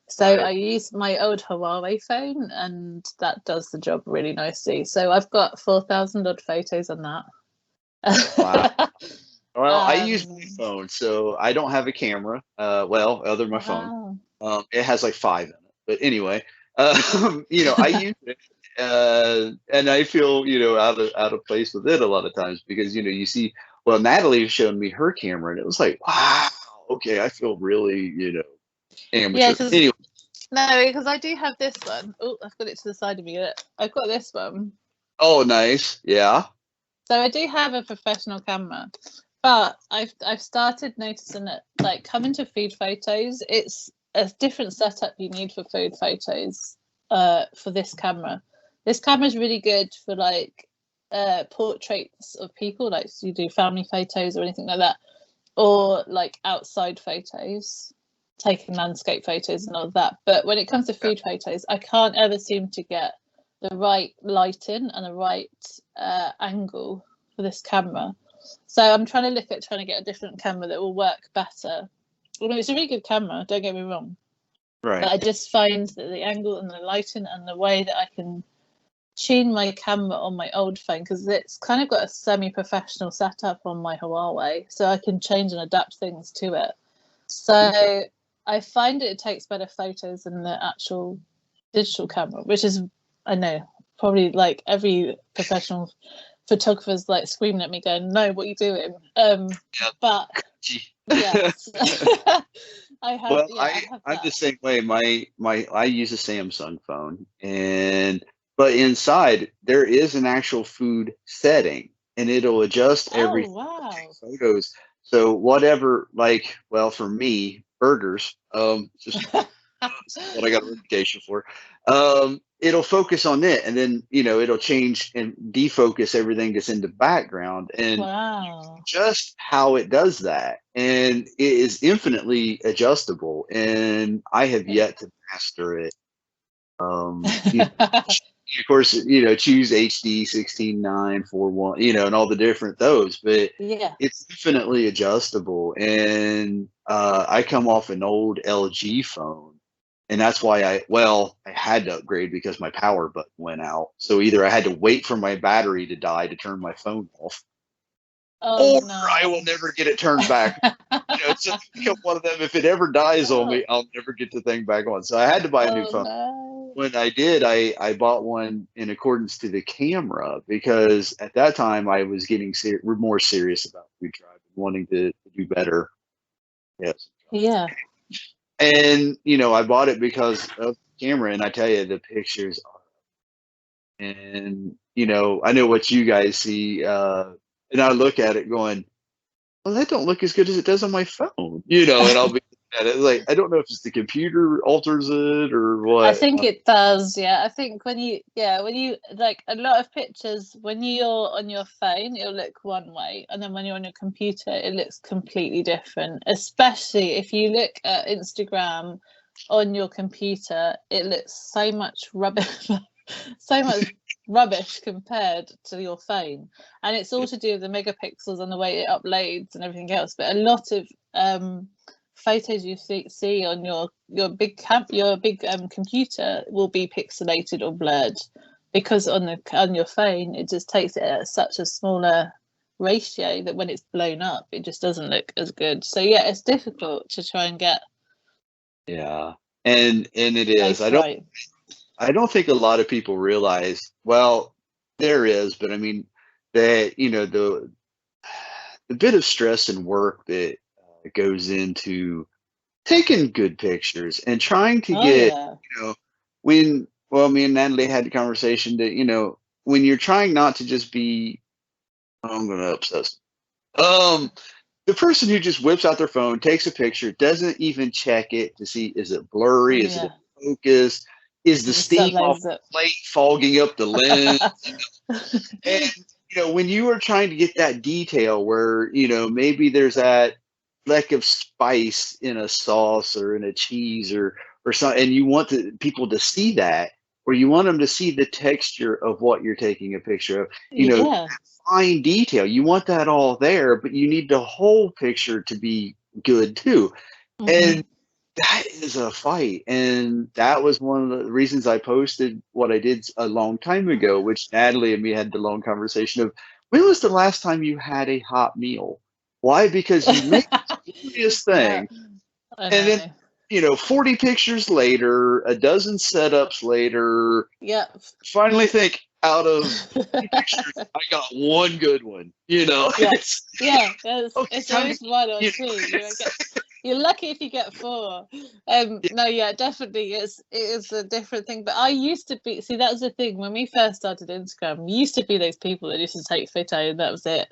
So I use my old Huawei phone, and that does the job really nicely. So I've got 4,000 odd photos on that. Wow. Well, I use my phone, so I don't have a camera. Other than my phone. It has like 5 in it, but anyway, I use it, and I feel out of place with it a lot of times, because you see, well, Natalie showed me her camera, and it was like, wow, okay, I feel really amateur. Yeah, anyway. No, because I do have this one. Oh, I've got it to the side of me. I've got this one. Oh, nice. Yeah. So I do have a professional camera, but I've started noticing that, like, coming to food photos, it's a different setup you need for food photos for this camera. This camera is really good for like portraits of people, like you do family photos or anything like that, or like outside photos, taking landscape photos and all of that. But when it comes to food photos, I can't ever seem to get the right lighting and the right angle for this camera. So I'm trying to get a different camera that will work better. Well, it's a really good camera, don't get me wrong. Right. But I just find that the angle and the lighting and the way that I can tune my camera on my old phone, because it's kind of got a semi-professional setup on my Huawei, so I can change and adapt things to it. So I find it takes better photos than the actual digital camera, which is, I know, probably like every professional photographer's like screaming at me going, no, what are you doing? But yes. I have. Well, I have I'm the same way. I use a Samsung phone, but inside there is an actual food setting, and it'll adjust every photos. So whatever, like, well, for me, burgers, just what I got a reputation for. it'll focus on it, and then it'll change and defocus everything that's in the background, and Wow. just how it does that, and it is infinitely adjustable, and I have yet to master it. Of course, choose HD 16:9 4:1, and all the different those, but Yeah. it's infinitely adjustable. And I come off an old LG phone, and that's why I had to upgrade because my power button went out. So either I had to wait for my battery to die to turn my phone off, Oh or no. I will never get it turned back. It's just become one of them. If it ever dies on me, I'll never get the thing back on. So I had to buy a new phone. No. When I did, I bought one in accordance to the camera, because at that time I was getting more serious about FoodTribe and wanting to do better. Yes. Yeah. And I bought it because of the camera, and I tell you, the pictures are, and I know what you guys see, and I look at it going, well, that don't look as good as it does on my phone, and I'll be at it like, I don't know if it's the computer alters it or what. I think it does. Yeah, I think when you like a lot of pictures, when you're on your phone, it'll look one way, and then when you're on your computer, it looks completely different. Especially if you look at Instagram on your computer, it looks so much rubbish, so much rubbish compared to your phone. And it's all to do with the megapixels and the way it uploads and everything else. But a lot of photos you see on your big computer will be pixelated or blurred, because on your phone it just takes it at such a smaller ratio that when it's blown up it just doesn't look as good. So yeah, it's difficult to try and get and it is. I don't think a lot of people realize, well, there is, but I mean that the bit of stress and work that goes into taking good pictures and trying to get, when, me and Natalie had the conversation that, when you're trying not to just be, I'm going to upset, the person who just whips out their phone, takes a picture, doesn't even check it to see, is it blurry? Is it focus? Is the steam off the plate fogging up the lens? And, when you are trying to get that detail where, maybe there's that lack of spice in a sauce or in a cheese or something, and you want people to see that, or you want them to see the texture of what you're taking a picture of, fine detail. You want that all there, but you need the whole picture to be good too. And that is a fight. And that was one of the reasons I posted what I did a long time ago, which Natalie and me had the long conversation of, when was the last time you had a hot meal? Why? Because you make the curious thing, and then 40 pictures later, a dozen setups later, finally think, out of 50 pictures, I got one good one. It's always one or two. You're lucky if you get four. Definitely it is a different thing. But I used to be, see, that was the thing when we first started Instagram. We used to be those people that used to take photo and that was it.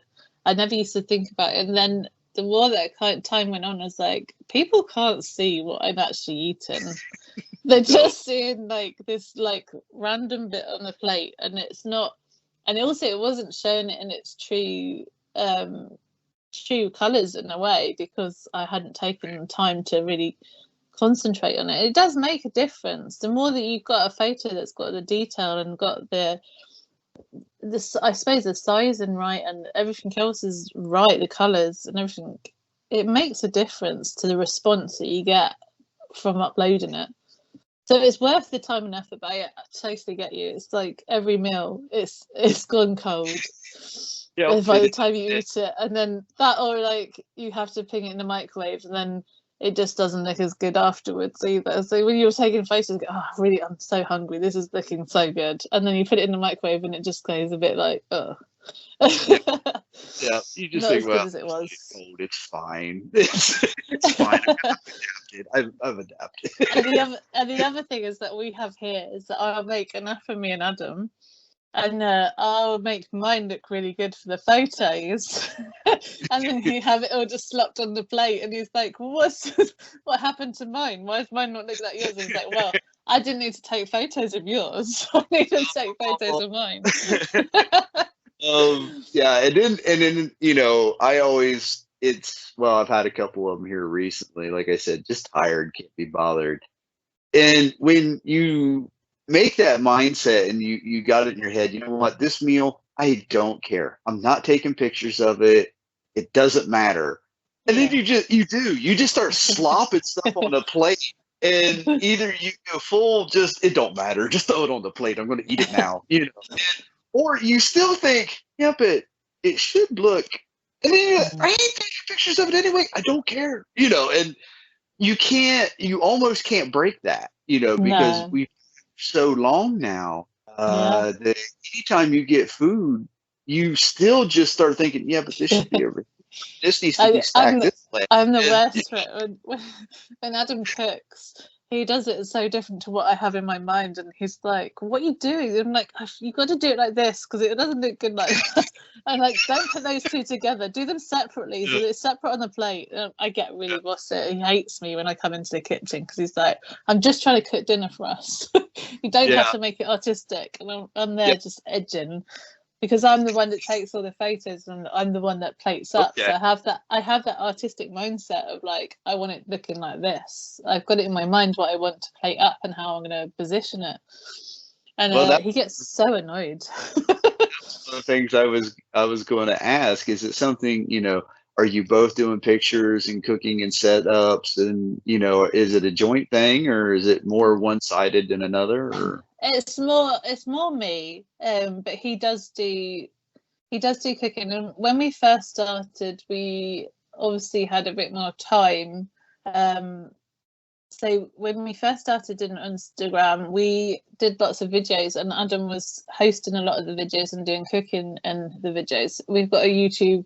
I never used to think about it. And then the more that time went on, I was like, people can't see what I'm actually eating. They're just seeing like this like random bit on the plate, and it's not. And also, it wasn't showing it in its true colours in a way, because I hadn't taken the time to really concentrate on it. It does make a difference. The more that you've got a photo that's got the detail and got this, I suppose, the sizing right and everything else is right, the colours and everything, it makes a difference to the response that you get from uploading it. So it's worth the time and effort. But I totally get you. It's like every meal, it's gone cold by the time you eat it, and then that, or like you have to ping it in the microwave, and then it just doesn't look as good afterwards either. So when you're taking photos, you go, I'm so hungry. This is looking so good, and then you put it in the microwave, and it just goes a bit like, you just not think, as good as it was. Cold, it's fine. It's fine. I've adapted. And the other thing is that we have here is that I'll make enough for me and Adam, and I'll make mine look really good for the photos, and then you have it all just slopped on the plate, and he's like, what happened to mine? Why does mine not look like yours? And he's like, well, I didn't need to take photos of yours. I need to take photos of mine. Yeah, and then you know, I've had a couple of them here recently. Like I said, just tired, can't be bothered. And when you make that mindset and you got it in your head, you know what, this meal, I don't care. I'm not taking pictures of it. It doesn't matter. And then you just start slopping stuff on a plate. And either you go full, just it don't matter. Just throw it on the plate. I'm going to eat it now. You know, or you still think, yeah, but it should look. And then I ain't taking pictures of it anyway. I don't care. You know, and you almost can't break that, you know, because No. we've so long now that anytime you get food, you still just start thinking, yeah, but this should be this needs to be stacked this way. I'm the worst for it. When Adam cooks, he does it so different to what I have in my mind, and he's like, "What are you doing?" I'm like, "You got to do it like this because it doesn't look good like that." I'm like, "Don't put those two together. Do them separately so it's separate on the plate." I get really bossy. He hates me when I come into the kitchen because he's like, "I'm just trying to cook dinner for us. You don't have to make it artistic." And I'm there just edging. Because I'm the one that takes all the photos and I'm the one that plates up. So I have that artistic mindset of like, I want it looking like this. I've got it in my mind what I want to plate up and how I'm going to position it. And he gets so annoyed. One of the things I was going to ask, is it something, you know, are you both doing pictures and cooking and setups, and you know, is it a joint thing or is it more one-sided than another? Or? It's more me, but he does do cooking. And when we first started, we obviously had a bit more time. So when we first started in Instagram, we did lots of videos, and Adam was hosting a lot of the videos and doing cooking in the videos. We've got a YouTube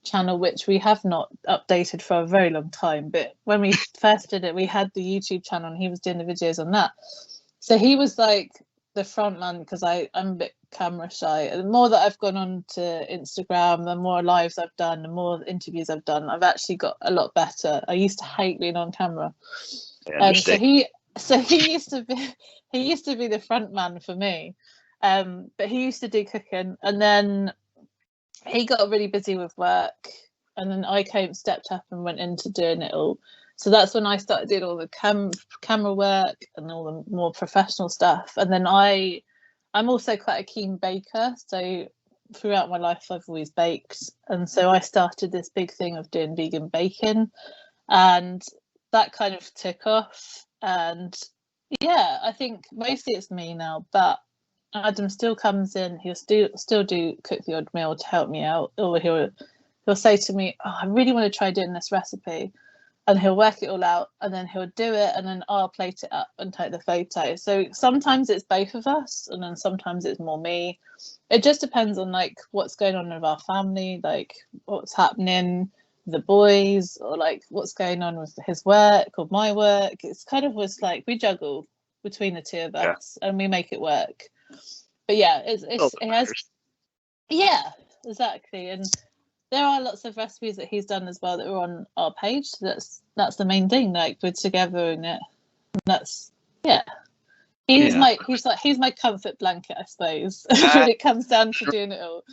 channel which we have not updated for a very long time, but when we first did it, we had the YouTube channel and he was doing the videos on that. So he was like the front man because I'm a bit camera shy. The more that I've gone on to Instagram, the more lives I've done, the more interviews I've done, I've actually got a lot better. I used to hate being on camera. So he used to be the front man for me. But he used to do cooking, and then he got really busy with work, and then I stepped up and went into doing it all. So that's when I started doing all the camera work and all the more professional stuff. And then I'm also quite a keen baker. So throughout my life, I've always baked. And so I started this big thing of doing vegan baking, and that kind of took off. And yeah, I think mostly it's me now, but Adam still comes in. He'll still do cook the odd meal to help me out, or he'll say to me, "Oh, I really want to try doing this recipe." And he'll work it all out, and then he'll do it, and then I'll plate it up and take the photo. So sometimes it's both of us, and then sometimes it's more me. It just depends on like what's going on with our family, like what's happening, the boys, or like what's going on with his work or my work. It's kind of was like we juggle between the two of us, and we make it work. But yeah, it has. Yeah, exactly, and there are lots of recipes that he's done as well that are on our page. So that's the main thing. Like we're together in it, and that's He's my comfort blanket, I suppose, when it comes down to doing it all.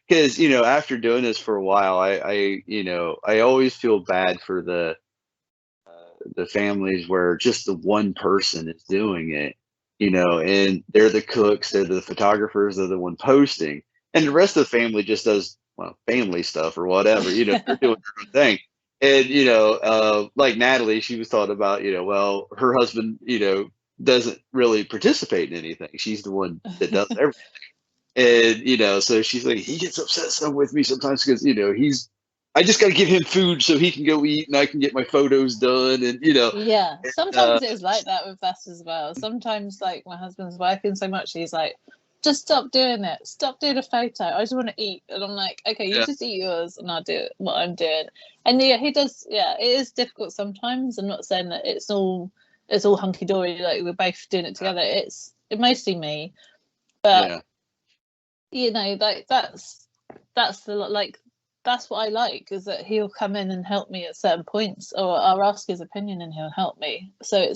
Because you know, after doing this for a while, I always feel bad for the families where just the one person is doing it, you know, and they're the cooks, they're the photographers, they're the one posting. And the rest of the family just does, well, family stuff or whatever, you know, they're doing their own thing. And, you know, like Natalie, she was talking about, you know, well, her husband, you know, doesn't really participate in anything. She's the one that does everything. And, you know, so she's like, he gets upset some with me sometimes because, you know, I just got to give him food so he can go eat and I can get my photos done. And, you know. Yeah, sometimes it's like that with us as well. Sometimes, like, my husband's working so much, he's like, just stop doing it. Stop doing a photo. I just want to eat. And I'm like, okay, you just eat yours and I'll do what I'm doing. And yeah, he does. Yeah, it is difficult sometimes. I'm not saying that it's all hunky dory. Like we're both doing it together. It's mostly me, but you know, like that's the like that's what I like, is that he'll come in and help me at certain points, or I'll ask his opinion and he'll help me. So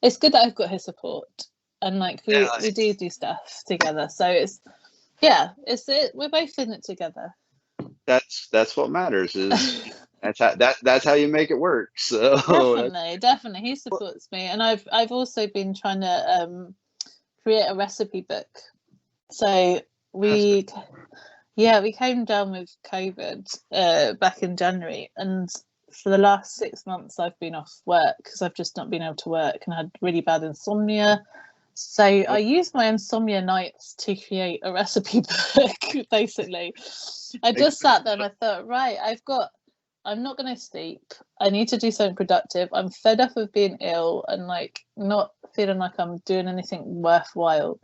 it's good that I've got his support, and like we do stuff together. So we're both in it together. That's what matters. Is that's how you make it work. So definitely he supports me, and I've also been trying to create a recipe book. So we came down with COVID back in January, and for the last 6 months I've been off work because I've just not been able to work and had really bad insomnia. So I used my insomnia nights to create a recipe book. Basically, I just sat there and I thought, right, I'm not going to sleep. I need to do something productive. I'm fed up of being ill and like not feeling like I'm doing anything worthwhile.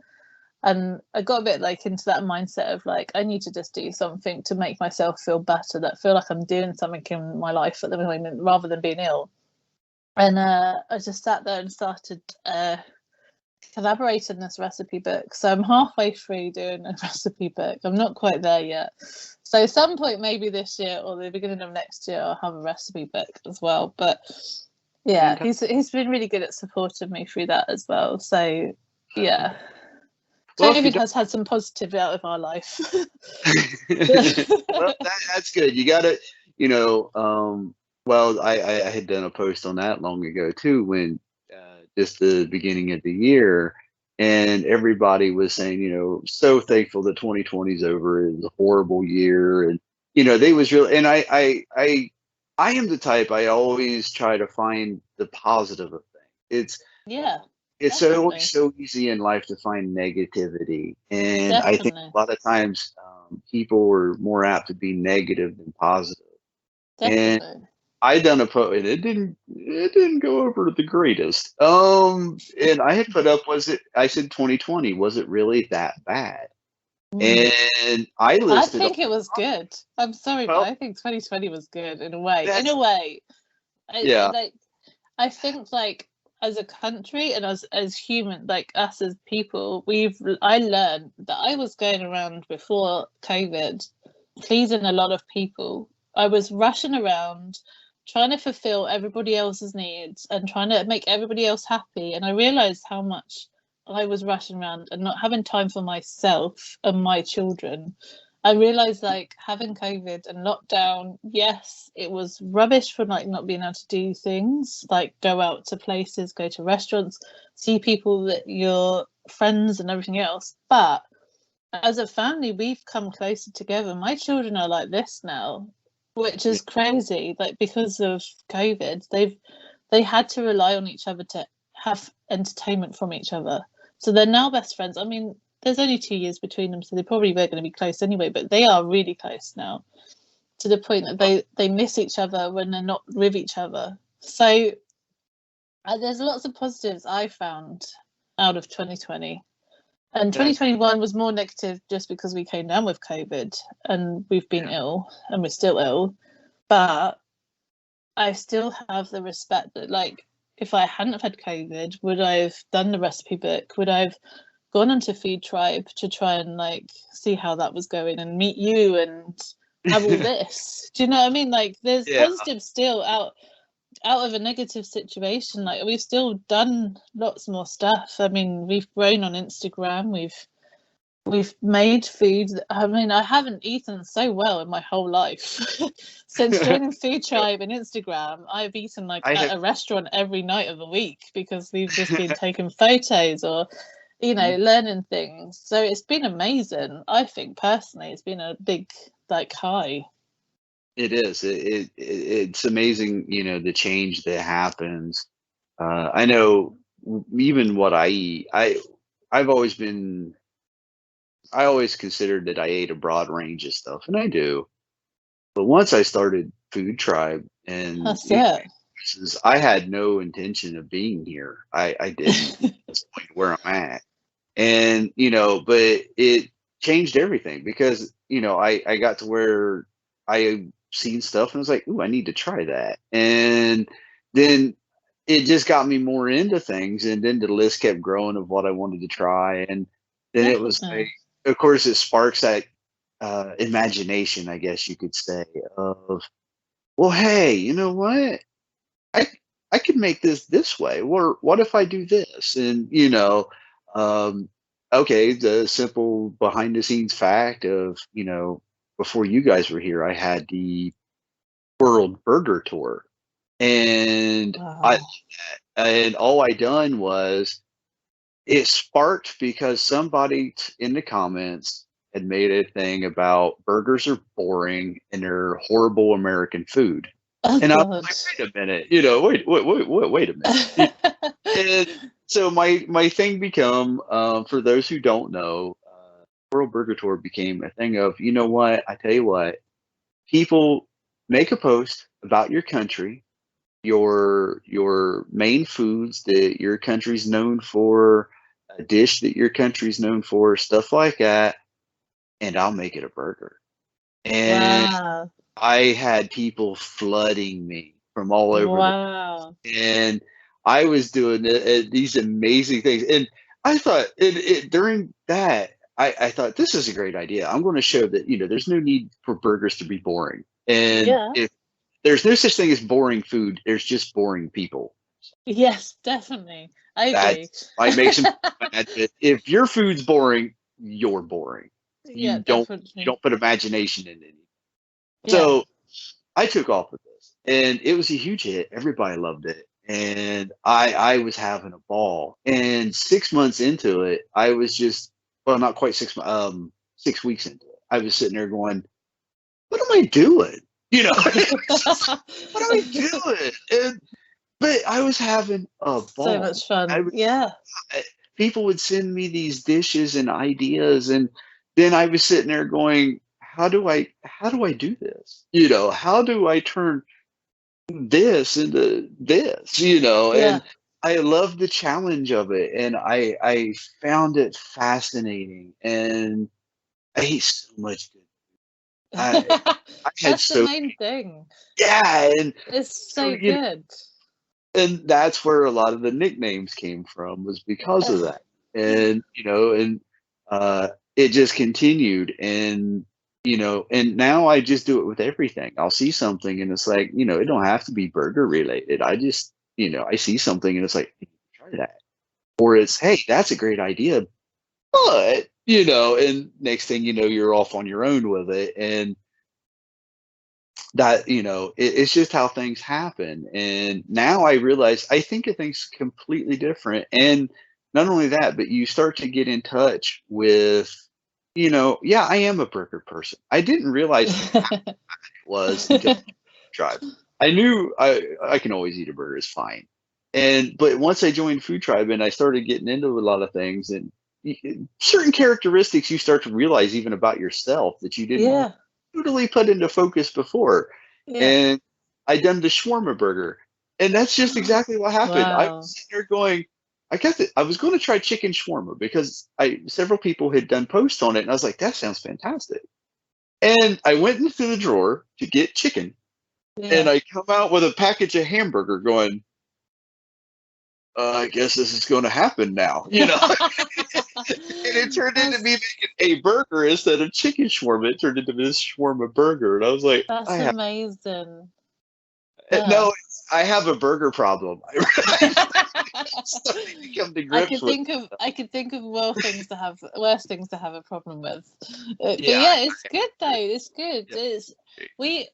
And I got a bit like into that mindset of like, I need to just do something to make myself feel better, that feel like I'm doing something in my life at the moment rather than being ill. And I just sat there and started collaborating this recipe book. So I'm halfway through doing a recipe book. I'm not quite there yet. So at some point, maybe this year or the beginning of next year, I'll have a recipe book as well. But yeah, he's been really good at supporting me through that as well. So yeah. COVID has had some positive out of our life. Well, that's good. You got to, well, I had done a post on that long ago too, when just the beginning of the year, and everybody was saying, so thankful that 2020 is over. It was a horrible year, and they was really, and I am the type, I always try to find the positive of things. It's so easy in life to find negativity, and definitely. I think a lot of times people are more apt to be negative than positive. Definitely. And I done a post, and it didn't go over the greatest. And I had put up, I said 2020, was it really that bad? And I think it was good. I'm sorry, but I think 2020 was good in a way. I think like, as a country and as human, like us as people, I learned that I was going around before COVID pleasing a lot of people. I was rushing around trying to fulfill everybody else's needs and trying to make everybody else happy, and I realized how much I was rushing around and not having time for myself and my children. I realized like having COVID and lockdown, yes, it was rubbish for like not being able to do things, like go out to places, go to restaurants, see people that your friends and everything else. But as a family, we've come closer together. My children are like this now, which is crazy. Like because of COVID, they had to rely on each other to have entertainment from each other. So they're now best friends. I mean, there's only 2 years between them, so they probably were going to be close anyway, but they are really close now, to the point that they miss each other when they're not with each other. So there's lots of positives I found out of 2020. And 2021 was more negative just because we came down with COVID and we've been ill and we're still ill. But I still have the respect that, like, if I hadn't have had COVID, would I have done the recipe book? Would I have gone onto FoodTribe to try and like see how that was going and meet you and have all this? Do you know what I mean? Like there's positive still out of a negative situation. Like we've still done lots more stuff. I mean, we've grown on Instagram, we've made food. I mean, I haven't eaten so well in my whole life. Since joining FoodTribe and Instagram, I've eaten like at a restaurant every night of the week because we've just been taking photos or learning things. So it's been amazing. I think personally it's been a big like high. It is. It's amazing, the change that happens. I know even what I eat, I always considered that I ate a broad range of stuff, and I do. But once I started FoodTribe and I had no intention of being here. I didn't at this point where I'm at. And, but it changed everything because, I got to where I seen stuff and was like, ooh, I need to try that. And then it just got me more into things. And then the list kept growing of what I wanted to try. And then it was like, of course, it sparks that imagination, I guess you could say, of, well, hey, you know what? I I could make this way. Or what if I do this? And um, okay, the simple behind the scenes fact of, before you guys were here, I had the World Burger Tour, and I Wow. and all I done was, it sparked because somebody in the comments had made a thing about burgers are boring and they're horrible American food. Oh And I was God. like, wait a minute, wait a minute. And so my thing become, for those who don't know, World Burger Tour became a thing of, you know what? I tell you what, people, make a post about your country, your main foods that your country's known for, a dish that your country's known for, stuff like that, and I'll make it a burger. And Wow. I had people flooding me from all over Wow. and I was doing these amazing things. And I thought during that, I thought this is a great idea. I'm going to show that there's no need for burgers to be boring, and Yeah. if there's no such thing as boring food, there's just boring people. Yes, definitely. I That agree. might make some people mad, but if your food's boring, you're boring. Yeah, You don't definitely. put imagination in it. Yeah. So I took off with this, and it was a huge hit. Everybody loved it, and I was having a ball. And 6 months into it, I was just, well, not quite 6 weeks into it, I was sitting there going, "What am I doing?" What am I doing? And but I was having a So ball. much fun. I was Yeah. I, People would send me these dishes and ideas, and then I was sitting there going, how do I do this? How do I turn this into this? Yeah. And I love the challenge of it, and I found it fascinating, and I ate so much good. I had That's the so main thing. Yeah, and It's so so good. and that's where a lot of the nicknames came from, was because of that. And it just continued, and now I just do it with everything. I'll see something and it's like, it don't have to be burger related. I just, I see something and it's like, "Hey, try that," or it's, "Hey, that's a great idea, but," and next thing you know, you're off on your own with it. And that, it's just how things happen. And now I realize I think of things completely different. And not only that, but you start to get in touch with, yeah, I am a burger person. I didn't realize how it was until Tribe. I knew I can always eat a burger, it's fine. But once I joined Food Tribe and I started getting into a lot of things, and certain characteristics you start to realize even about yourself that you didn't Yeah. totally put into focus before. Yeah. And I done the shawarma burger, and that's just exactly what happened. I was Wow. sitting there going, I guess I was going to try chicken shawarma because several people had done posts on it, and I was like, that sounds fantastic. And I went into the drawer to get chicken, and Yeah. I come out with a package of hamburger, going, I guess this is going to happen now, and it turned into me That's making a burger instead of chicken shawarma. It turned into this shawarma burger, and I was like, that's amazing. no, Oh. I have a burger problem. I starting to come to grips with. I could think of worse things to have a problem with. But Yeah, yeah, it's good though. It's good. yeah. It's we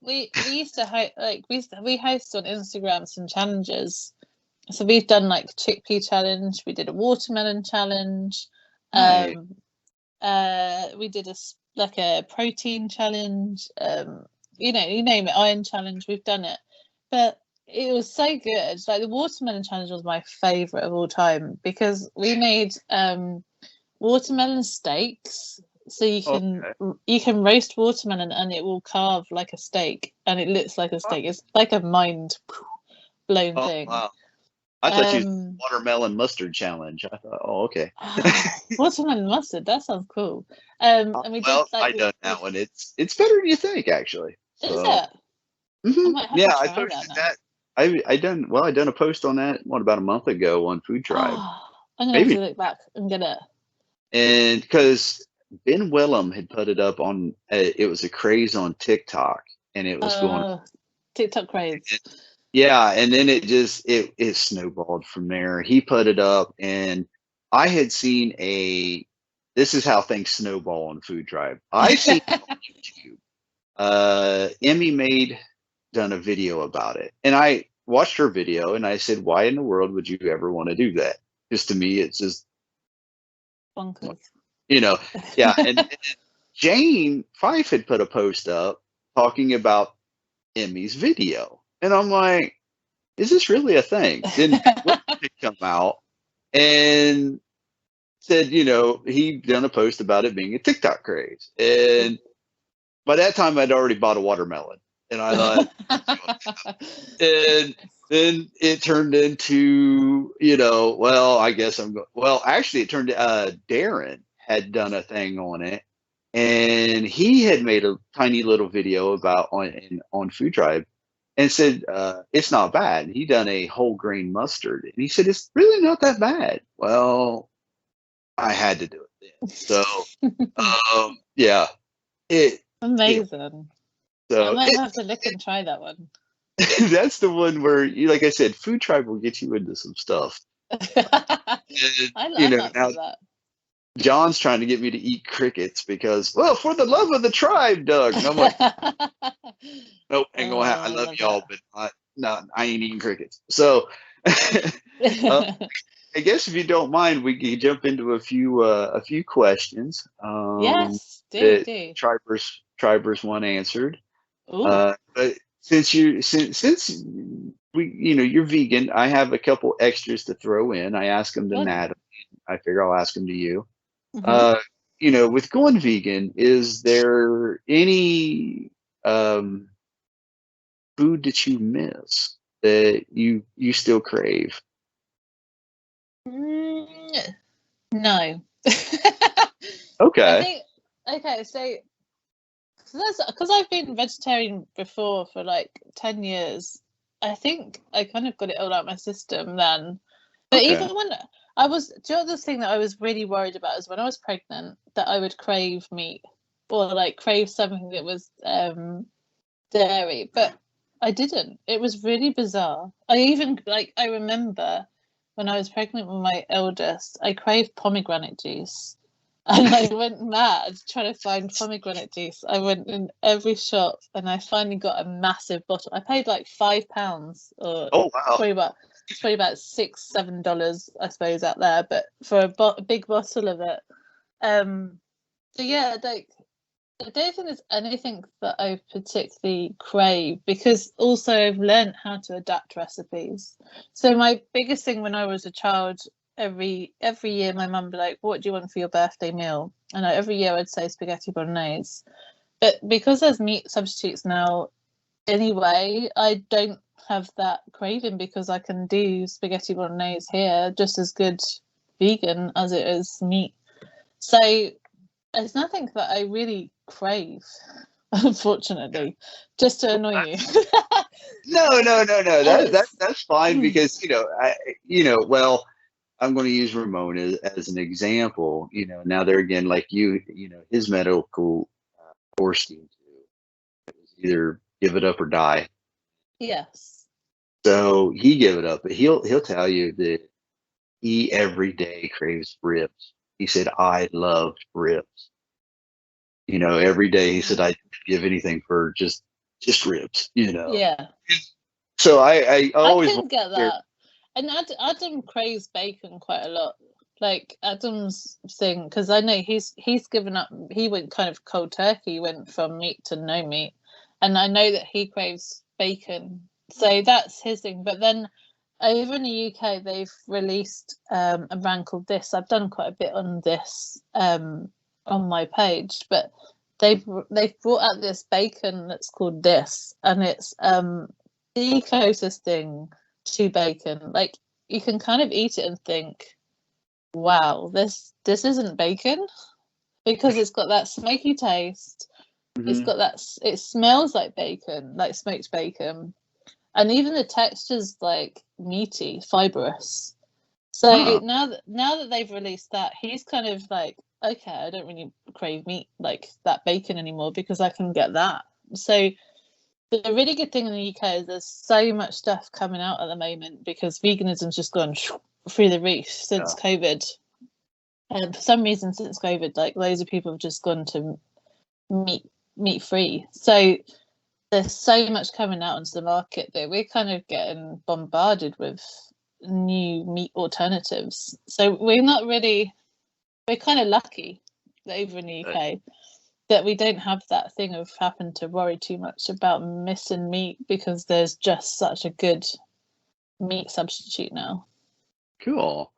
used to we host on Instagram some challenges. So we've done like chickpea challenge. We did a watermelon challenge. Nice. Um, we did like a protein challenge. You name it, iron challenge. We've done it, but it was so good. Like the watermelon challenge was my favorite of all time because we made watermelon steaks. So Okay. you can roast watermelon and it will carve like a steak and it looks like a Oh, steak. It's like a mind blown oh, thing. wow. I thought you said Um, watermelon mustard challenge. I thought, oh, okay. watermelon mustard. That sounds cool. And we did Well, like I done that one. It's better than you think, actually. is So, it? I might have to yeah, I try that posted now. that. I done a post on that, about a month ago on FoodTribe. Oh, I'm gonna have Maybe, to look back and get it. and because Ben Willem had put it up on. It was a craze on TikTok, and it was going. TikTok craze. Yeah, and then it snowballed from there. He put it up, and I had seen a. This is how things snowball on FoodTribe. I seen it on YouTube. Emmy done a video about it, and I watched her video, and I said, "Why in the world would you ever want to do that?" Because to me, it's just bonkers. Yeah. And Jane Fife had put a post up talking about Emmy's video, and I'm like, "Is this really a thing?" Then had come out and said, he'd done a post about it being a TikTok craze, and by that time I'd already bought a watermelon, and I thought, and then it turned into, well, I guess actually it turned, Darren had done a thing on it, and he had made a tiny little video about on FoodTribe and said, it's not bad. He done a whole grain mustard, and he said, it's really not that bad. Well, I had to do it then. So, yeah. Amazing. So I might have to look and try that one. That's the one where, like I said, FoodTribe will get you into some stuff. I love that. John's trying to get me to eat crickets because, well, for the love of the tribe, Doug. And I'm like, nope, ain't gonna happen. I love y'all, but I ain't eating crickets. So, I guess if you don't mind, we can jump into a few questions. Yes, do. Tribers one answered. But since you're vegan, I have a couple extras to throw in. I ask them to Natalie. I figure I'll ask them to you. Mm-hmm. With going vegan, is there any food that you miss that you still crave? No. Okay. So because I've been vegetarian before for like 10 years, I think I kind of got it all out of my system then. But even when I was, do you know the thing that I was really worried about is when I was pregnant that I would crave meat or like crave something that was dairy, but I didn't. It was really bizarre. I remember when I was pregnant with my eldest, I craved pomegranate juice. And I went mad trying to find pomegranate juice. I went in every shop and I finally got a massive bottle. I paid like £5 or probably about $6-7, I suppose, out there, but for a big bottle of it. So yeah, like I don't think there's anything that I particularly crave because also I've learned how to adapt recipes. So my biggest thing when I was a child, every year my mum would be like, what do you want for your birthday meal? And every year I'd say spaghetti bolognese. But because there's meat substitutes now anyway, I don't have that craving because I can do spaghetti bolognese here just as good vegan as it is meat. So there's nothing that I really crave, unfortunately, just to annoy you. No. That's fine because well, I'm going to use Ramon as an example. Now there again, like his medical forced him to either give it up or die. Yes. So he gave it up, but he'll tell you that he every day craves ribs. He said, I loved ribs. Every day he said, I'd give anything for just ribs, Yeah. So I always I can get that. And Adam craves bacon quite a lot. Like Adam's thing, because I know he's given up. He went kind of cold turkey, went from meat to no meat, and I know that he craves bacon. So that's his thing. But then over in the UK, they've released a brand called This. I've done quite a bit on this on my page, but they've brought out this bacon that's called This, and it's the closest thing to bacon. Like you can kind of eat it and think, wow, this isn't bacon, because it's got that smoky taste. Mm-hmm. It's got that, it smells like bacon, like smoked bacon, and even the texture's like meaty, fibrous. So now that they've released that, he's kind of like okay, I don't really crave meat like that bacon anymore because I can get that. So the really good thing in the UK is there's so much stuff coming out at the moment because veganism's just gone through the roof since COVID. And for some reason, since COVID, like loads of people have just gone to meat free. So there's so much coming out onto the market that we're kind of getting bombarded with new meat alternatives. So we're kind of lucky over in the UK that we don't have that thing of having to worry too much about missing meat because there's just such a good meat substitute now. Cool.